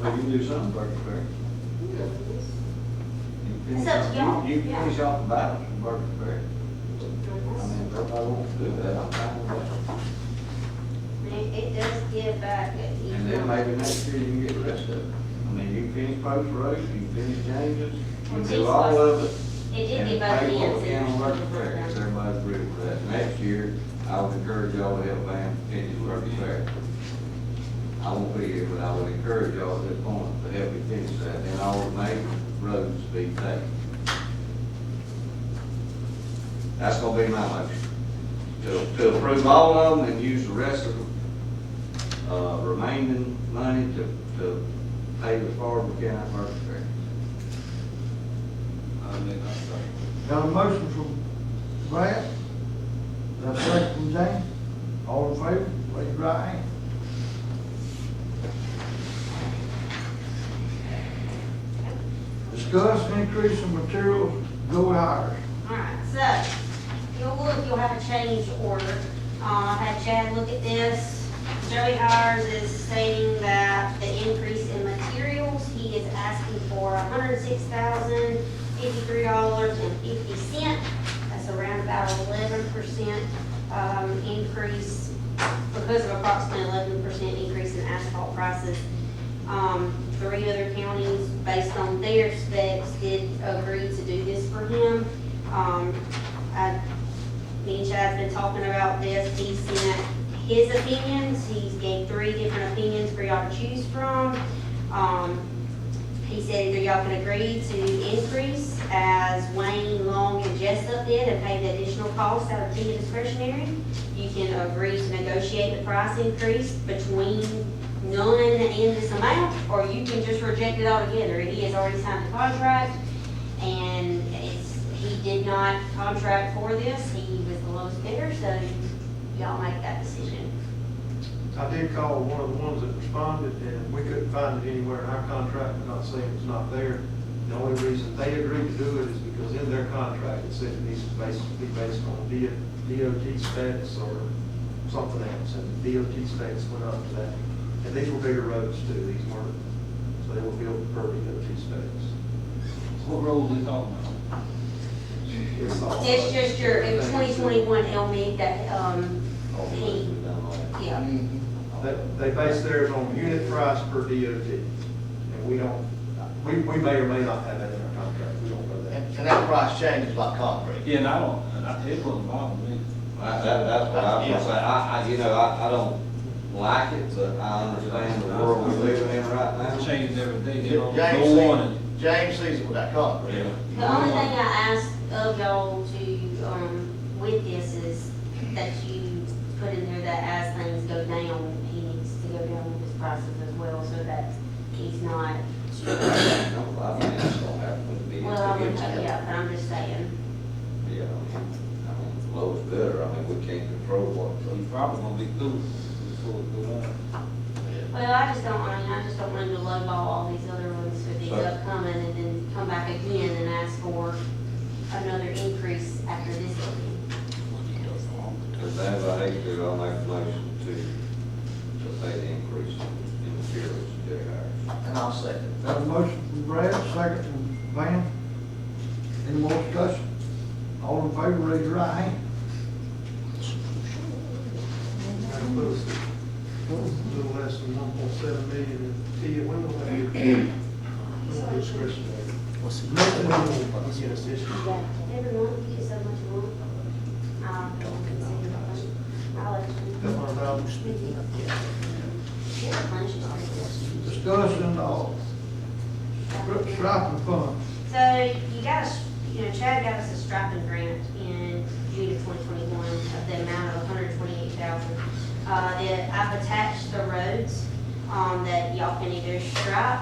Well, you do something, Burger Fair. It's up to y'all, You yeah. finish off the balance from Burger Fair. I mean, if everybody wants to do that, I'm fine with that. it does give back. And then maybe next year you can get the rest of it. I mean, you can finish Post Road, you can finish James's, you can do all of it. It did And give pay both what we ends. can on Burger Fair, because everybody's agreed with that. Next year, I would encourage y'all to help Van finish Burger Fair. I won't be here, but I would encourage y'all at this point to help me finish that, and all the main roads be taken. That's gonna be my motion. To approve all of them and use the rest of the, remaining money to pay as far as we can at Burger Fair. Got a motion from Brad, got a second from James, all in favor, raise your right hand. Discuss increase in materials, go higher. Alright, so, you'll have a change order. I had Chad look at this. Joey Hires is stating that the increase in materials, he is asking for $106,053.50. That's around about 11% increase, because of approximately 11% increase in asphalt prices. 3 other counties, based on their specs, did agree to do this for him. Me and Chad's been talking about this. He sent his opinions. He's gave 3 different opinions for y'all to choose from. He said either y'all can agree to increase as Wayne, Long, and Jessup did and pay the additional cost out of city discretionary. You can agree to negotiate the price increase between none and this amount, or you can just reject it altogether. He has already signed the contract, and he did not contract for this. He was the lowest bidder, so y'all make that decision. I did call one of the ones that responded, and we couldn't find it anywhere in our contract. I'm not saying it's not there. The only reason they agreed to do it is because in their contract, it said it needs to be based on DOT specs or something else, and DOT specs went up to that. And these were bigger roads too, these weren't, so they were built per DOT specs. What road we talking about? It's just your 2021 LMIG that, yeah. They base theirs on unit price per DOT, and we don't, we may or may not have that in our contract, we don't know that. And that price changes like concrete. Yeah, and it wasn't bothering me. That's what I was gonna say. I don't like it, but I understand the world we're living in right now. It's changing every day, they don't James go on and. James sees it with that concrete. Yeah. The only thing I ask of y'all to, with this is that you put in there that as things go down, he needs to go down with his prices as well, so that he's not, No, I think that's gonna happen with the well, yeah, but I'm just saying. Yeah, I mean, lowest bidder, I mean, we can't control what. He's probably gonna be through before it go down. Well, I just don't want him to lowball all these other ones for these Sure. upcoming and then come back again and ask for another increase after this one. If they have a hate to, I'll make a motion to pay the increase in materials to J. Hires. And I'll second. Got a motion from Brad, second from Van. Any more discussion? All in favor, raise your right hand. A little less than 1.7 million in TIA, when will that be? Discretionary. Nothing, yes, this year. Discussion of striping funds. So you got Chad got us a striping grant in June of 2021 of the amount of $128,000. That I've attached the roads, that y'all can either stripe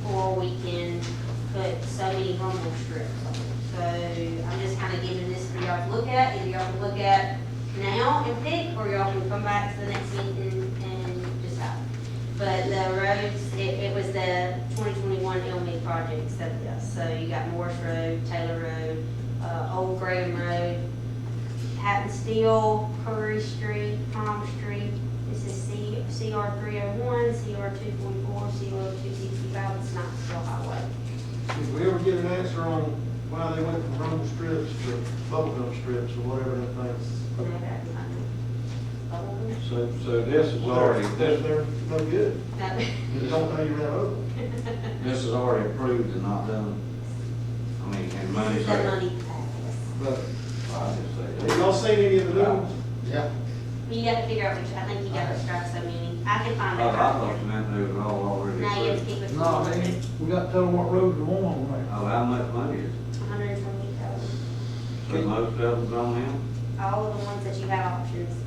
or we can put so many rumble strips on. So I'm just kind of giving this for y'all to look at. Either y'all can look at now and pick, or y'all can come back to the next meeting and decide. But the roads, it was the 2021 LMIG projects that, so you got Morris Road, Taylor Road, Old Graham Road, Hatton Steel, Curry Street, Palm Street. This is CR 301, CR 244, CR 265, it's not still highway. Did we ever get an answer on why they went from rumble strips to bubblegum strips or whatever that thing's? So this is already, They're no good. No. You don't know you ran over. this is already approved and not done. I mean, and money's The there. money pass. But I just say have that. y'all seen any of the new ones? Yeah. You got to figure out which, I think you got to strike so many. I can find Oh, I out. thought you meant they was all already Now you have to approved. keep it. No, they, we got to tell them what roads we want on there. Oh, how much money is it? 128,000. So most of them's on him? All of the ones that you have options.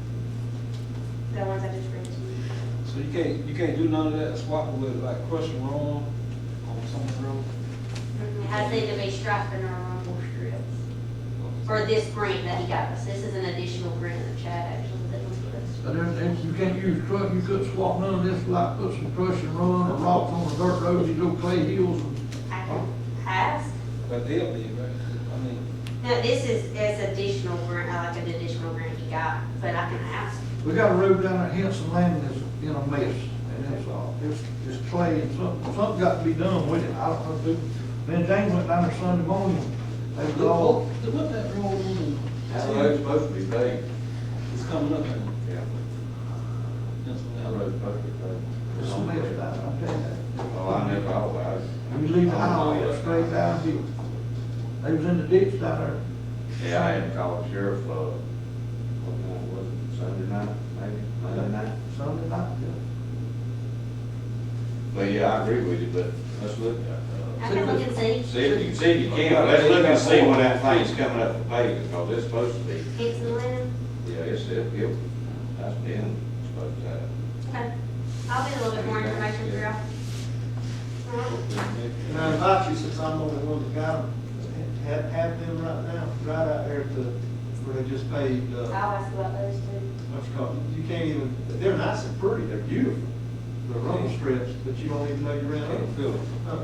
The ones I just read to you. So you can't do none of that, swap with like crushing wrong on some of the road? It has to either be striped or rumble strips. For this grant that he got us. This is an additional grant that Chad actually did with us. But then you can't use truck, you could swap none of this, like put some crush and run or rocks on the dirt road, these little clay hills. I can ask. But they'll be, right? I mean, No, this is additional grant, like an additional grant he got, but I can ask. We got a road down there at Henson Landing that's in a mess, and it's clay, and something got to be done with it, I don't know, dude. Me and James went down there Sunday morning, they was all, what that road on? That road's supposed to be paved. It's coming up, and Yeah. that's That what road's supposed to be paved. it's a mess down there, I'm telling you. Oh, I never thought about it. You leave the highway straight down here. They was in the ditch down there. Yeah, I had to call the sheriff, what night was it, Sunday night, maybe, Monday night? Sunday night, yeah. But yeah, I agree with you, but let's look at, I can look and see. see if you can, let's look and see when that thing's coming up for paving, because it's supposed to be, Henson Landing? yeah, that's been supposed to have. Okay. I'll get a little bit more information for y'all. All right. And I invite you, since I'm the only one that got them, have them right now, right out there to, where they just paved, I'll ask about those too. what's it called, you can't even, they're nice and pretty, they're beautiful. The rumble strips, but you don't even know you ran over. can't feel it. Huh.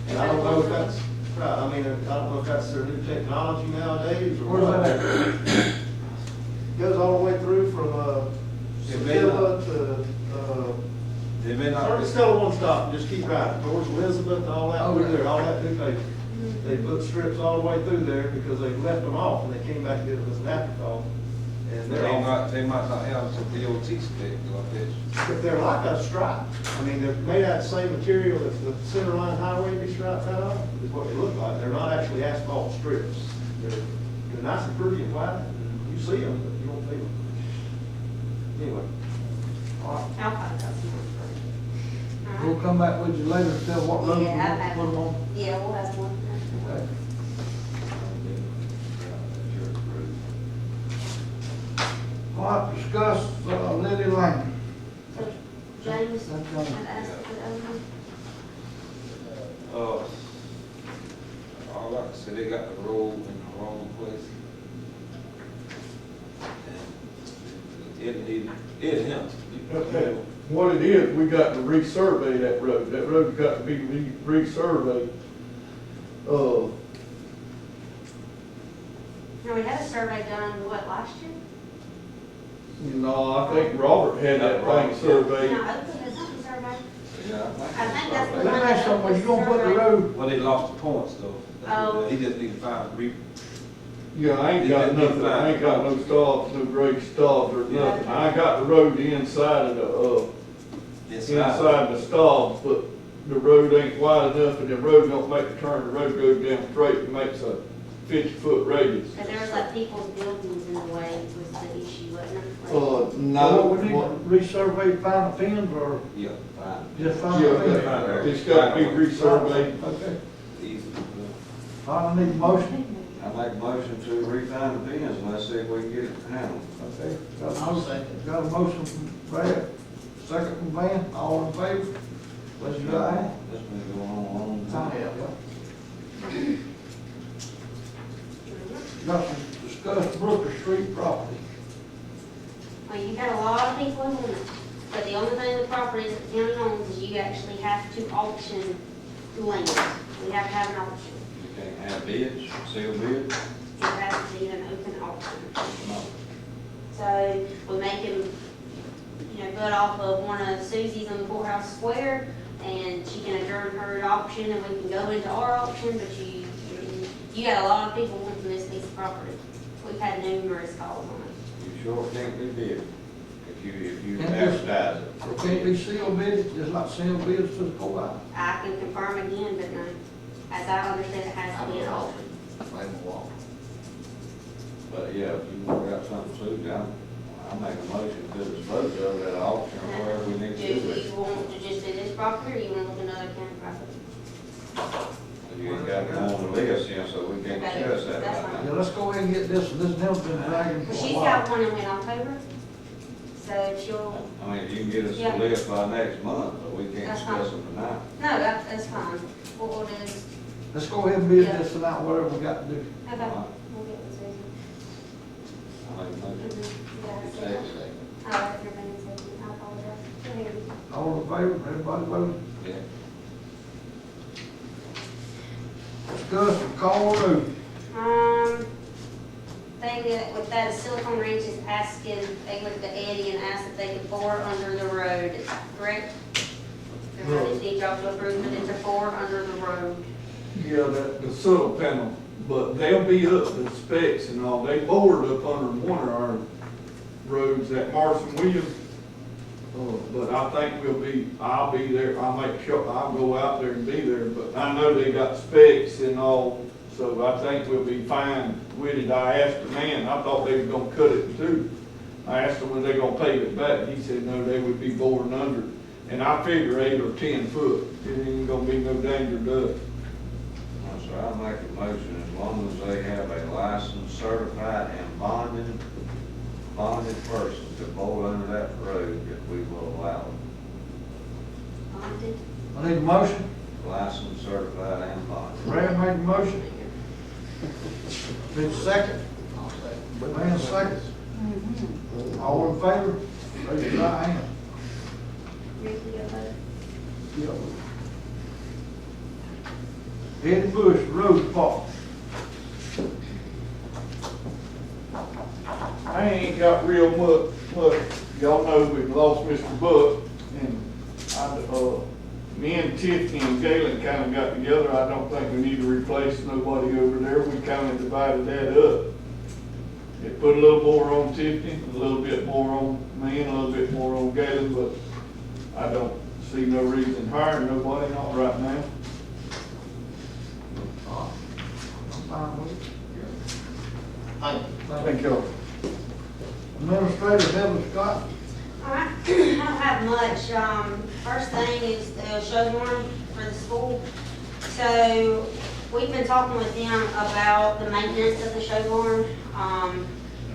And I don't know if that's, right, I mean, I don't know if that's their new technology nowadays or Where's what. that at? Goes all the way through from, It may Sevilla not- to, They may start not, to Stella one stop, and just keep riding towards Elizabeth and all that Oh, through yeah. there, all that new pavement. They put strips all the way through there because they left them off and they came back and did it as an afterthought. And they're all, they might not have some DOT spec like this. but they're like a stripe. I mean, they're made out of the same material as the center line highway be striped out of, is what they look like. They're not actually asphalt strips. They're nice and pretty and white. You see them, but you don't feel them. Anyway. All right, I'll find out some more information. All we'll right. come back with you later and tell what roads we Yeah, want to put them on. Yeah, we'll have one. Okay. All right, discuss, Lily Lane. So, James, That's I've fine. asked for the other one. All I can say, they got the road in the wrong place. And it helps. Okay, what it is, we got to resurvey that road. That road's got to be resurveyed. Now, we had a survey done, what, last year? No, I think Robert had that thing surveyed. No, Oakland has not been surveyed. Yeah. I think that's the Let one me that ask something, Oakland you gonna put the surveyed. road, Well, they lost the points though. That's what Oh. He just need to find a Yeah, I ain't got nothing, I ain't got no stobs, no grade stobs or nothing. I got the road inside of the, inside the stobs, but the road ain't wide enough and the road don't make the turn, the road goes down straight and makes a 50-foot radius. Cause there was like people's buildings in the way was the issue, wasn't it? So No. we need to resurvey, find the fence, or Yeah, fine. just find the fence? Yeah, it's got to be resurveyed. Okay. Easy. I need a motion. I make a motion to refine the pins and let's see if we can get it handled. Okay. Got a motion from Brad, second from Van, all in favor? Raise your right hand. This been going on a long time. Got to discuss Brooker Street property. Well, you got a lot of people in it, but the only thing the property that the county owns is you actually have to auction land. We have to have an auction. You can't have bids, sealed bids. It has to be an open auction. No. So we make him, butt off of one of Susie's on the courthouse square, and she can adjourn her auction, and we can go into our auction, but you got a lot of people wanting this piece of property. We've had numerous calls on it. You sure can't be bid if you Can't be- advertise it. It can't be sealed bids, just like sealed bids to the courthouse. I can confirm again, but no, as I understand, it has to be an auction. But yeah, if you work out something suited, I make a motion to dispose of that auction or wherever we need to do Do it. you want to just do this property, or you want to look at another county property? You ain't got it on the list yet, so we can't Okay, discuss that that's right fine. Yeah, let's go ahead and get this nail's been dragging for Well, a she's while. got one in October, so she'll, I mean, you can get us Yeah. the list by next month, but we can't That's discuss fine. them tonight. no, that's fine. What we'll do is, Let's go ahead and bid Yeah. this tonight, whatever we got to do. okay, we'll get with Susie. I make a motion. Mhm. Yeah, Second. I like your opinion, Susie. I apologize. Go ahead. All in favor, everybody voting? Yeah. Discuss the call road. Thing that, with that, is Silicon Ranch is asking, they looked at Eddie and asked if they could bore under the road, is that correct? Everybody just need y'all to approve it, it's a bore under the road. Yeah, the solar panel, but they'll be up to specs and all. They bored up under one of our roads at Marson Williams. But I think I'll be there, I'll make sure, I'll go out there and be there, but I know they got specs and all, so I think we'll be fine with it. I asked the man, I thought they were gonna cut it in two. I asked him, when they gonna pave it back? He said, no, they would be boring under it. And I figure 8 or 10 foot, it ain't gonna be no danger to us. So I make a motion, as long as they have a licensed, certified, and bonded person to bore under that road, that we will allow it. Bonded. I need a motion. Licensed, certified, and bonded. Brad made the motion. Need a second? Van second. All in favor? Raise your right hand. Ricky, you got a vote? Eddie Bush, Road Department. I ain't got real much, y'all know we lost Mr. Buck, and me and Tiffany and Galen kinda got together. I don't think we need to replace nobody over there, we kinda divided that up. It put a little more on Tiffany, a little bit more on me, and a little bit more on Galen, but I don't see no reason hiring nobody, not right now. I'm fine with it. Thank you. you. Administrator Heather Scott. All right, I don't have much. First thing is the show barn for the school. So we've been talking with them about the maintenance of the show barn.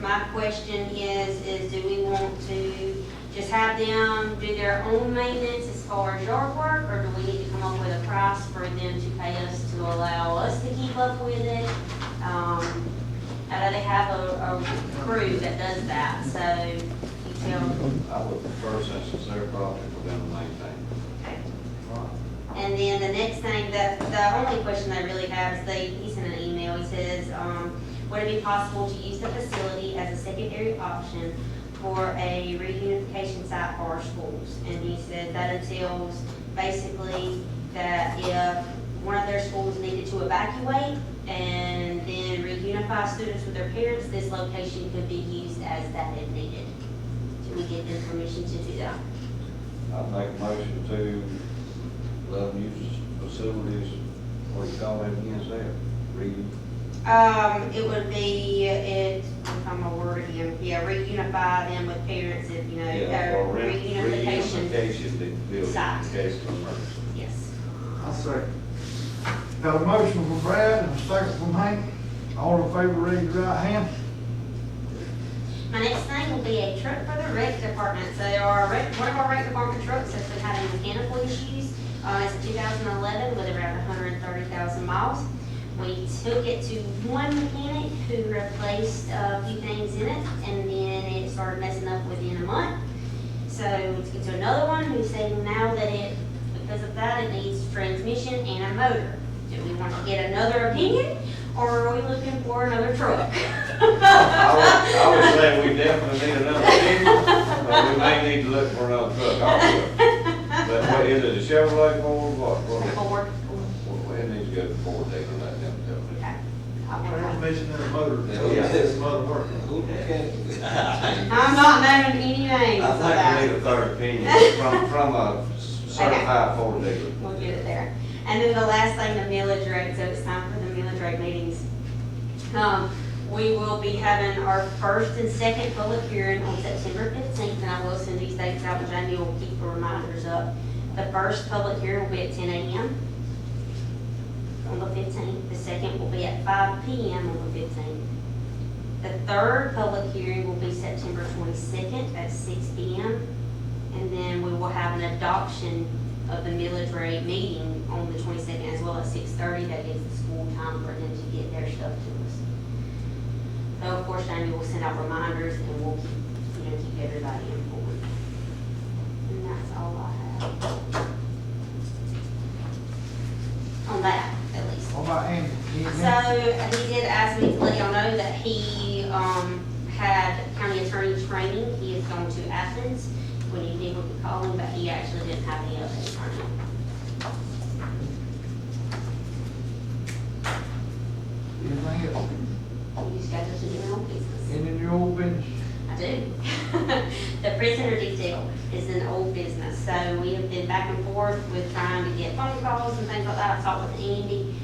My question is do we want to just have them do their own maintenance as far as yard work, or do we need to come up with a price for them to pay us to allow us to keep up with it? I know they have a crew that does that, so you tell. I would prefer, since it's their property, for them to maintain. And then the next thing, the only question they really have is he sent an email, he says, would it be possible to use the facility as a secondary option for a reunification site for our schools? And he said that entails basically that if one of their schools needed to evacuate and then reunify students with their parents, this location could be used as that if needed. Do we get them permission to do that? I'd make a motion to let them use facilities, what do you call them again, say, It would be, if I'm a word again, yeah, reunify them with parents if, Yeah, or reunification. reunification, the building, Site. in case of emergency. Yes. I second. Got a motion from Brad and a second from Hank. All in favor, raise your right hand. My next thing will be a truck for the rec department. So one of our rec department trucks has been having mechanical issues. It's a 2011 with around 130,000 miles. We took it to one mechanic who replaced a few things in it, and then it started messing up within a month. So we took it to another one who's saying now that because of that, it needs transmission and a motor. Do we want to get another opinion, or are we looking for another truck? I would say we definitely need another vehicle, but we may need to look for another truck also. But what, is it a Chevrolet Ford, what? Ford. Well, it needs to go to Ford, they can let them tell me. Okay. I'll work on it. Transmission and a motor, so Yeah. it's motor working. Who can? I'm not naming any names. I think we need a third opinion from a certified Ford dealer. We'll get it there. And then the last thing, the millage rate, so it's time for the millage rate meetings. We will be having our first and second public hearing on September 15th, and I will send these dates out, and Jamie will keep the reminders up. The first public hearing will be at 10 a.m. on the 15th. The second will be at 5 p.m. on the 15th. The third public hearing will be September 22nd at 6 p.m. And then we will have an adoption of the millage rate meeting on the 22nd as well as 6:30. That gives the school time for them to get their stuff to us. So of course, Jamie will send out reminders and we'll keep everybody informed. And that's all I have. On that, at least. What about Andy? So he did ask me to let y'all know that he had county attorney training. He has gone to Athens. When you need, we could call him, but he actually didn't have any updates on him. Anything else? You just got to do your own business. Any in your old business? I do. The prisoner detail is an old business, so we have been back and forth with trying to get phone calls and things like that. I talked with Andy.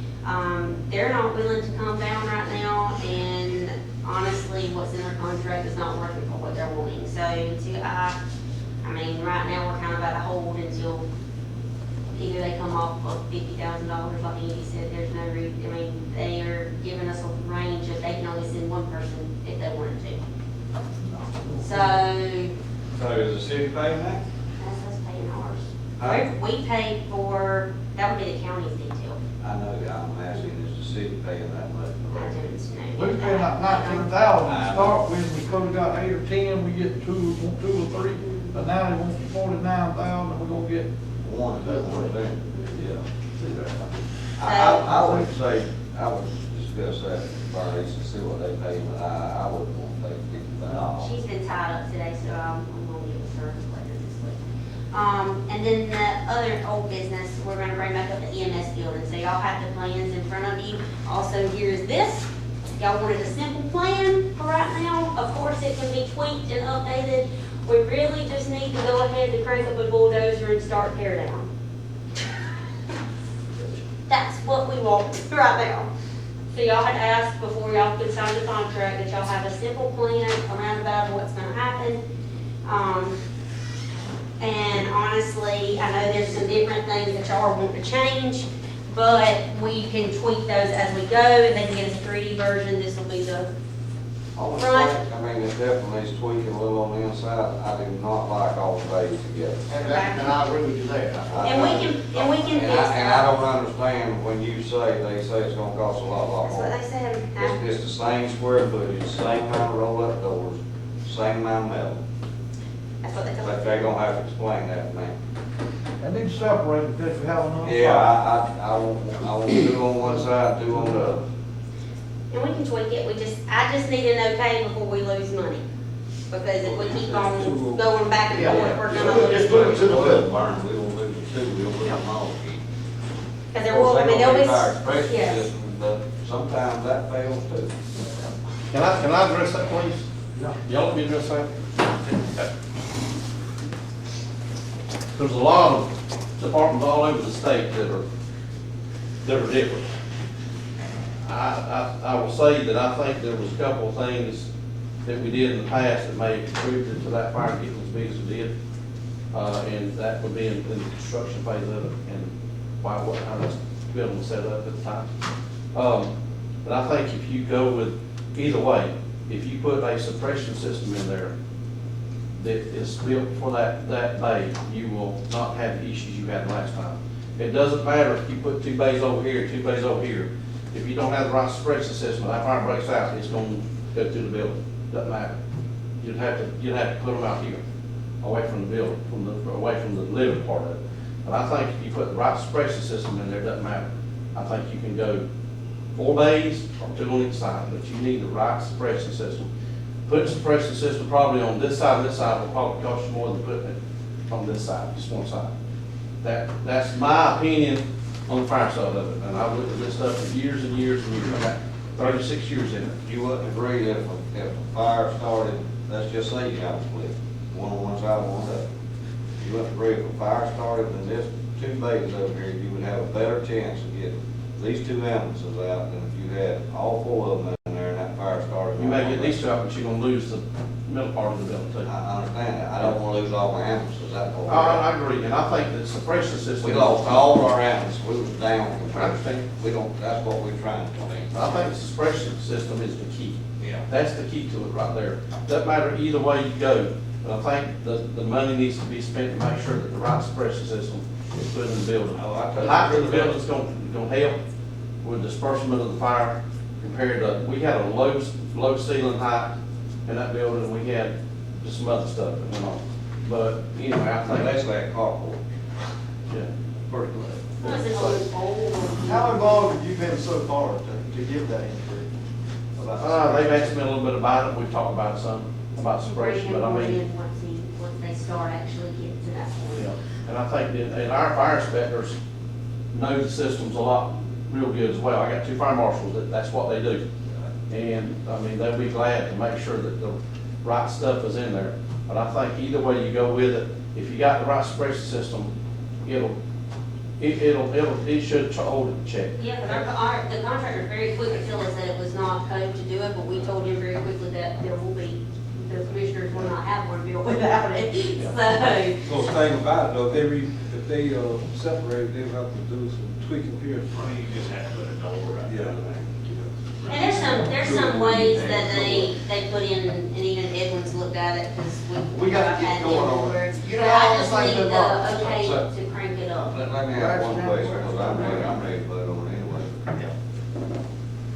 They're not willing to come down right now, and honestly, what's in their contract is not working for what they're wanting. So right now, we're kind of at a hold until either they come off of $50,000, like Andy said, there's no reason, they are giving us a range of, they can only send one person if they wanted to. So, So is the city paying that? that's us paying ours. Huh? We pay for, that would be the county's detail. I know, I'm asking, is the city paying that much? I didn't know. We spent like 19,000 to start with, we could've got 8 or 10, we get two or three, but now they want 49,000, and we're gonna get, One, that's what they're, yeah. see that? I would say, I would discuss that, Bernice, and see what they pay, but I wouldn't want to pay $50,000. She's been tied up today, so I'm gonna get with her later this week. And then the other old business, we're gonna bring back up the EMS building, so y'all have the plans in front of you. Also, here's this. Y'all wanted a simple plan for right now. Of course, it can be tweaked and updated. We really just need to go ahead and crank up a bulldozer and start tear down. That's what we want right now. So y'all had asked before y'all could sign the contract that y'all have a simple plan around about what's gonna happen. And honestly, I know there's some different things that y'all are wanting to change, but we can tweak those as we go, and they can get us a 3D version. This will be the front. I mean, it definitely is tweaking a little on the inside. I do not like all the bays together. And I agree with you there. And we can fix And I don't that. understand when you say, they say it's gonna cost a lot That's what more. they said. It's the same square footage, same amount of roll-up doors, same amount of metal. That's what they told But us. they're gonna have to explain that to me. They need to separate it, because we have another. Yeah, I want two on one side, two on the other. And we can tweak it, I just need an okay before we lose money. Because if we keep on going back and forth, we're gonna lose Just put it to the Well, bill. burn, we will lose it too, we'll lose them all. Because there will, there'll be, Fire suppression yes. system, but sometimes that fails too. Can I address that, please? Yeah. Y'all let me address that? There's a lot of departments all over the state that are different. I will say that I think there was a couple of things that we did in the past that may have contributed to that fire getting as big as it did. And that would be in the construction phase of it and how this building was set up at the time. But I think if you go with, either way, if you put a suppression system in there that is built for that bay, you will not have the issues you had last time. It doesn't matter if you put 2 bays over here, 2 bays over here. If you don't have the right suppression system, when that fire breaks out, it's gonna go through the building. Doesn't matter. You'd have to put them out here, away from the building, away from the living part of it. But I think if you put the right suppression system in there, it doesn't matter. I think you can go 4 bays or 2 on each side, but you need the right suppression system. Putting a suppression system probably on this side and this side will probably cost you more than putting it on this side, just one side. That's my opinion on the fire side of it, and I've looked at this stuff for years and years and years. I got 36 years in it. You wouldn't agree if a fire started, let's just say you have a split, one on one side, one on the other. You wouldn't agree if a fire started and there's 2 bays over here, you would have a better chance of getting these 2 ambulances out than if you had all 4 of them in there and that fire started. You may get these 2 out, but you're gonna lose the middle part of the building too. I understand that. I don't wanna lose all my ambulances, that's what. I agree, and I think the suppression system. We lost all of our ambulances, we was down. I understand. We don't, that's what we're trying to do. I think the suppression system is the key. Yeah. That's the key to it right there. Doesn't matter either way you go, but I think the money needs to be spent to make sure that the right suppression system is put in the building. Oh, I The height of the building's gonna help with disbursement of the fire compared to, we had a low ceiling height in that building, and we had just some other stuff that went on. But anyway, I think that's, Basically a carport. yeah, pretty much. Was it old? How involved have you been so far to give that input? They've asked me a little bit about it, we've talked about it some, about suppression, but I mean, Once they start actually getting to that point. yeah. And I think that, and our fire inspectors know the systems a lot, real good as well. I got 2 fire marshals that's what they do. And, I mean, they'll be glad to make sure that the right stuff is in there. But I think either way you go with it, if you got the right suppression system, it should hold it in check. Yeah, but the contractor very quickly told us that it was not code to do it, but we told him very quickly that there will be, the commissioners will not have one built without it, so. So the thing about it though, if they separate, they have to do some tweaking here. You just have to put a door right there. And there's some ways that they put in, and even Edwin's looked at it, because We gotta get had going on it. words. You But know, I all just the same need the department. okay So- to crank it up. Let me ask one question, because I'm ready to vote on it anyway.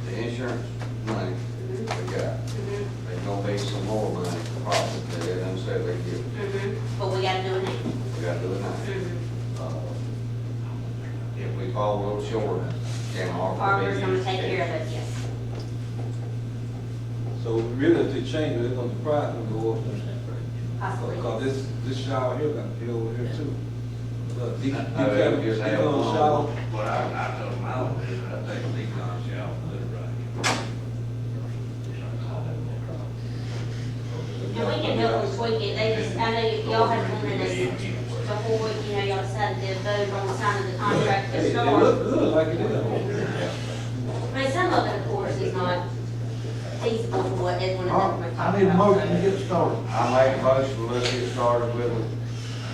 The insurance money we got, Mhm, there's gonna be some more money for profit that they done said they give. mhm. But we gotta do it now. We gotta do it now. Mhm. If we fall a little short, can ARPA Harper's be gonna used? take care of it, yes. So really, if they change it, it's gonna, the price gonna go up. Possibly. Because this shower here got to be over here too. I know, just have one. Shower. What I told them I would do, I'd take a decon shower, put it right And we can help them tweak it, they just, I know y'all had wanted us before, y'all decided to vote on signing the contract to Hey, it start. look good like it is. But some of it, of course, is not feasible for what Edwin and Edwin I need a motion to get started. I make a motion, let's get started with it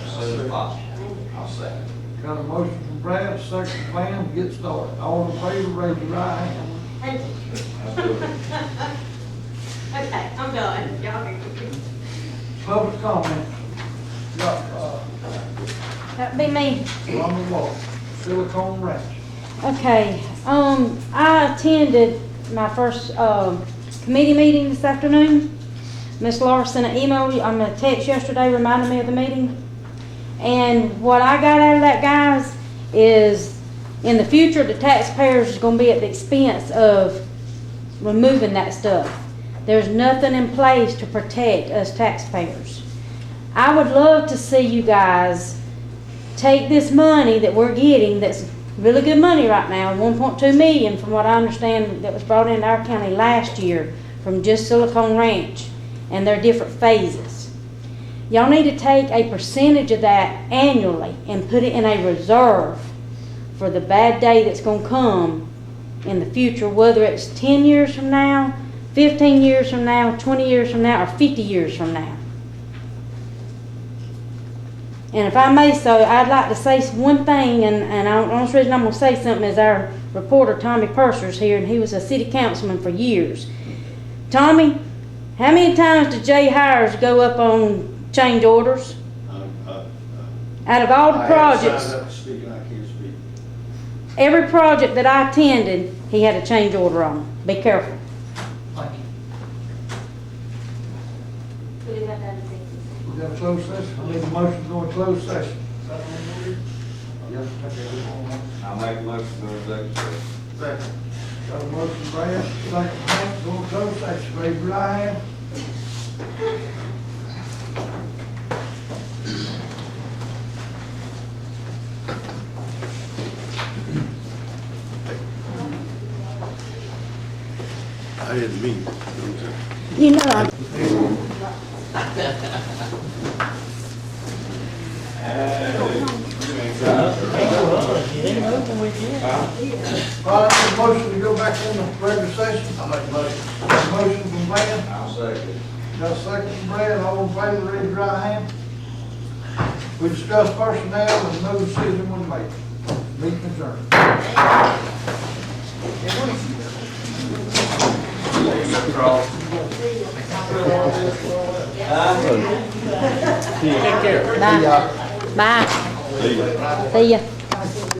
as soon as possible. I'll second. Got a motion from Brad, second from Pam, to get started. All in favor, raise your right hand. Thank you. Let's do it. Okay, I'm done, y'all can. Public comment. Got, That'd be me. Ronald Walker, Silicon Ranch. Okay, I attended my first, committee meeting this afternoon. Miss Laura sent an email, a text yesterday reminding me of the meeting. And what I got out of that, guys, is in the future, the taxpayers is gonna be at the expense of removing that stuff. There's nothing in place to protect us taxpayers. I would love to see you guys take this money that we're getting, that's really good money right now, 1.2 million from what I understand that was brought into our county last year from just Silicon Ranch and their different phases. Y'all need to take a percentage of that annually and put it in a reserve for the bad day that's gonna come in the future, whether it's 10 years from now, 15 years from now, 20 years from now, or 50 years from now. And if I may so, I'd like to say one thing, and the only reason I'm gonna say something is our reporter, Tommy Purser's here, and he was a city councilman for years. Tommy, how many times did Jay Hires go up on change orders? Out of all the projects, I can't speak. every project that I attended, he had a change order on. Be careful. Thank you. We do have that in safety. We got a closed session. I need a motion to go in closed session. I'll make a motion to go to executive session. Got a motion, Brad, second, Hank, go in closed session. Raise your right hand. I didn't mean. You know, I All right, need a motion to go back in the regular session. I make a motion. Motion from Brad. I'll second. Got a second from Brad, all in favor, raise your right hand. We discussed personnel and no decision was made. Meeting adjourned. Bye. Bye. See ya.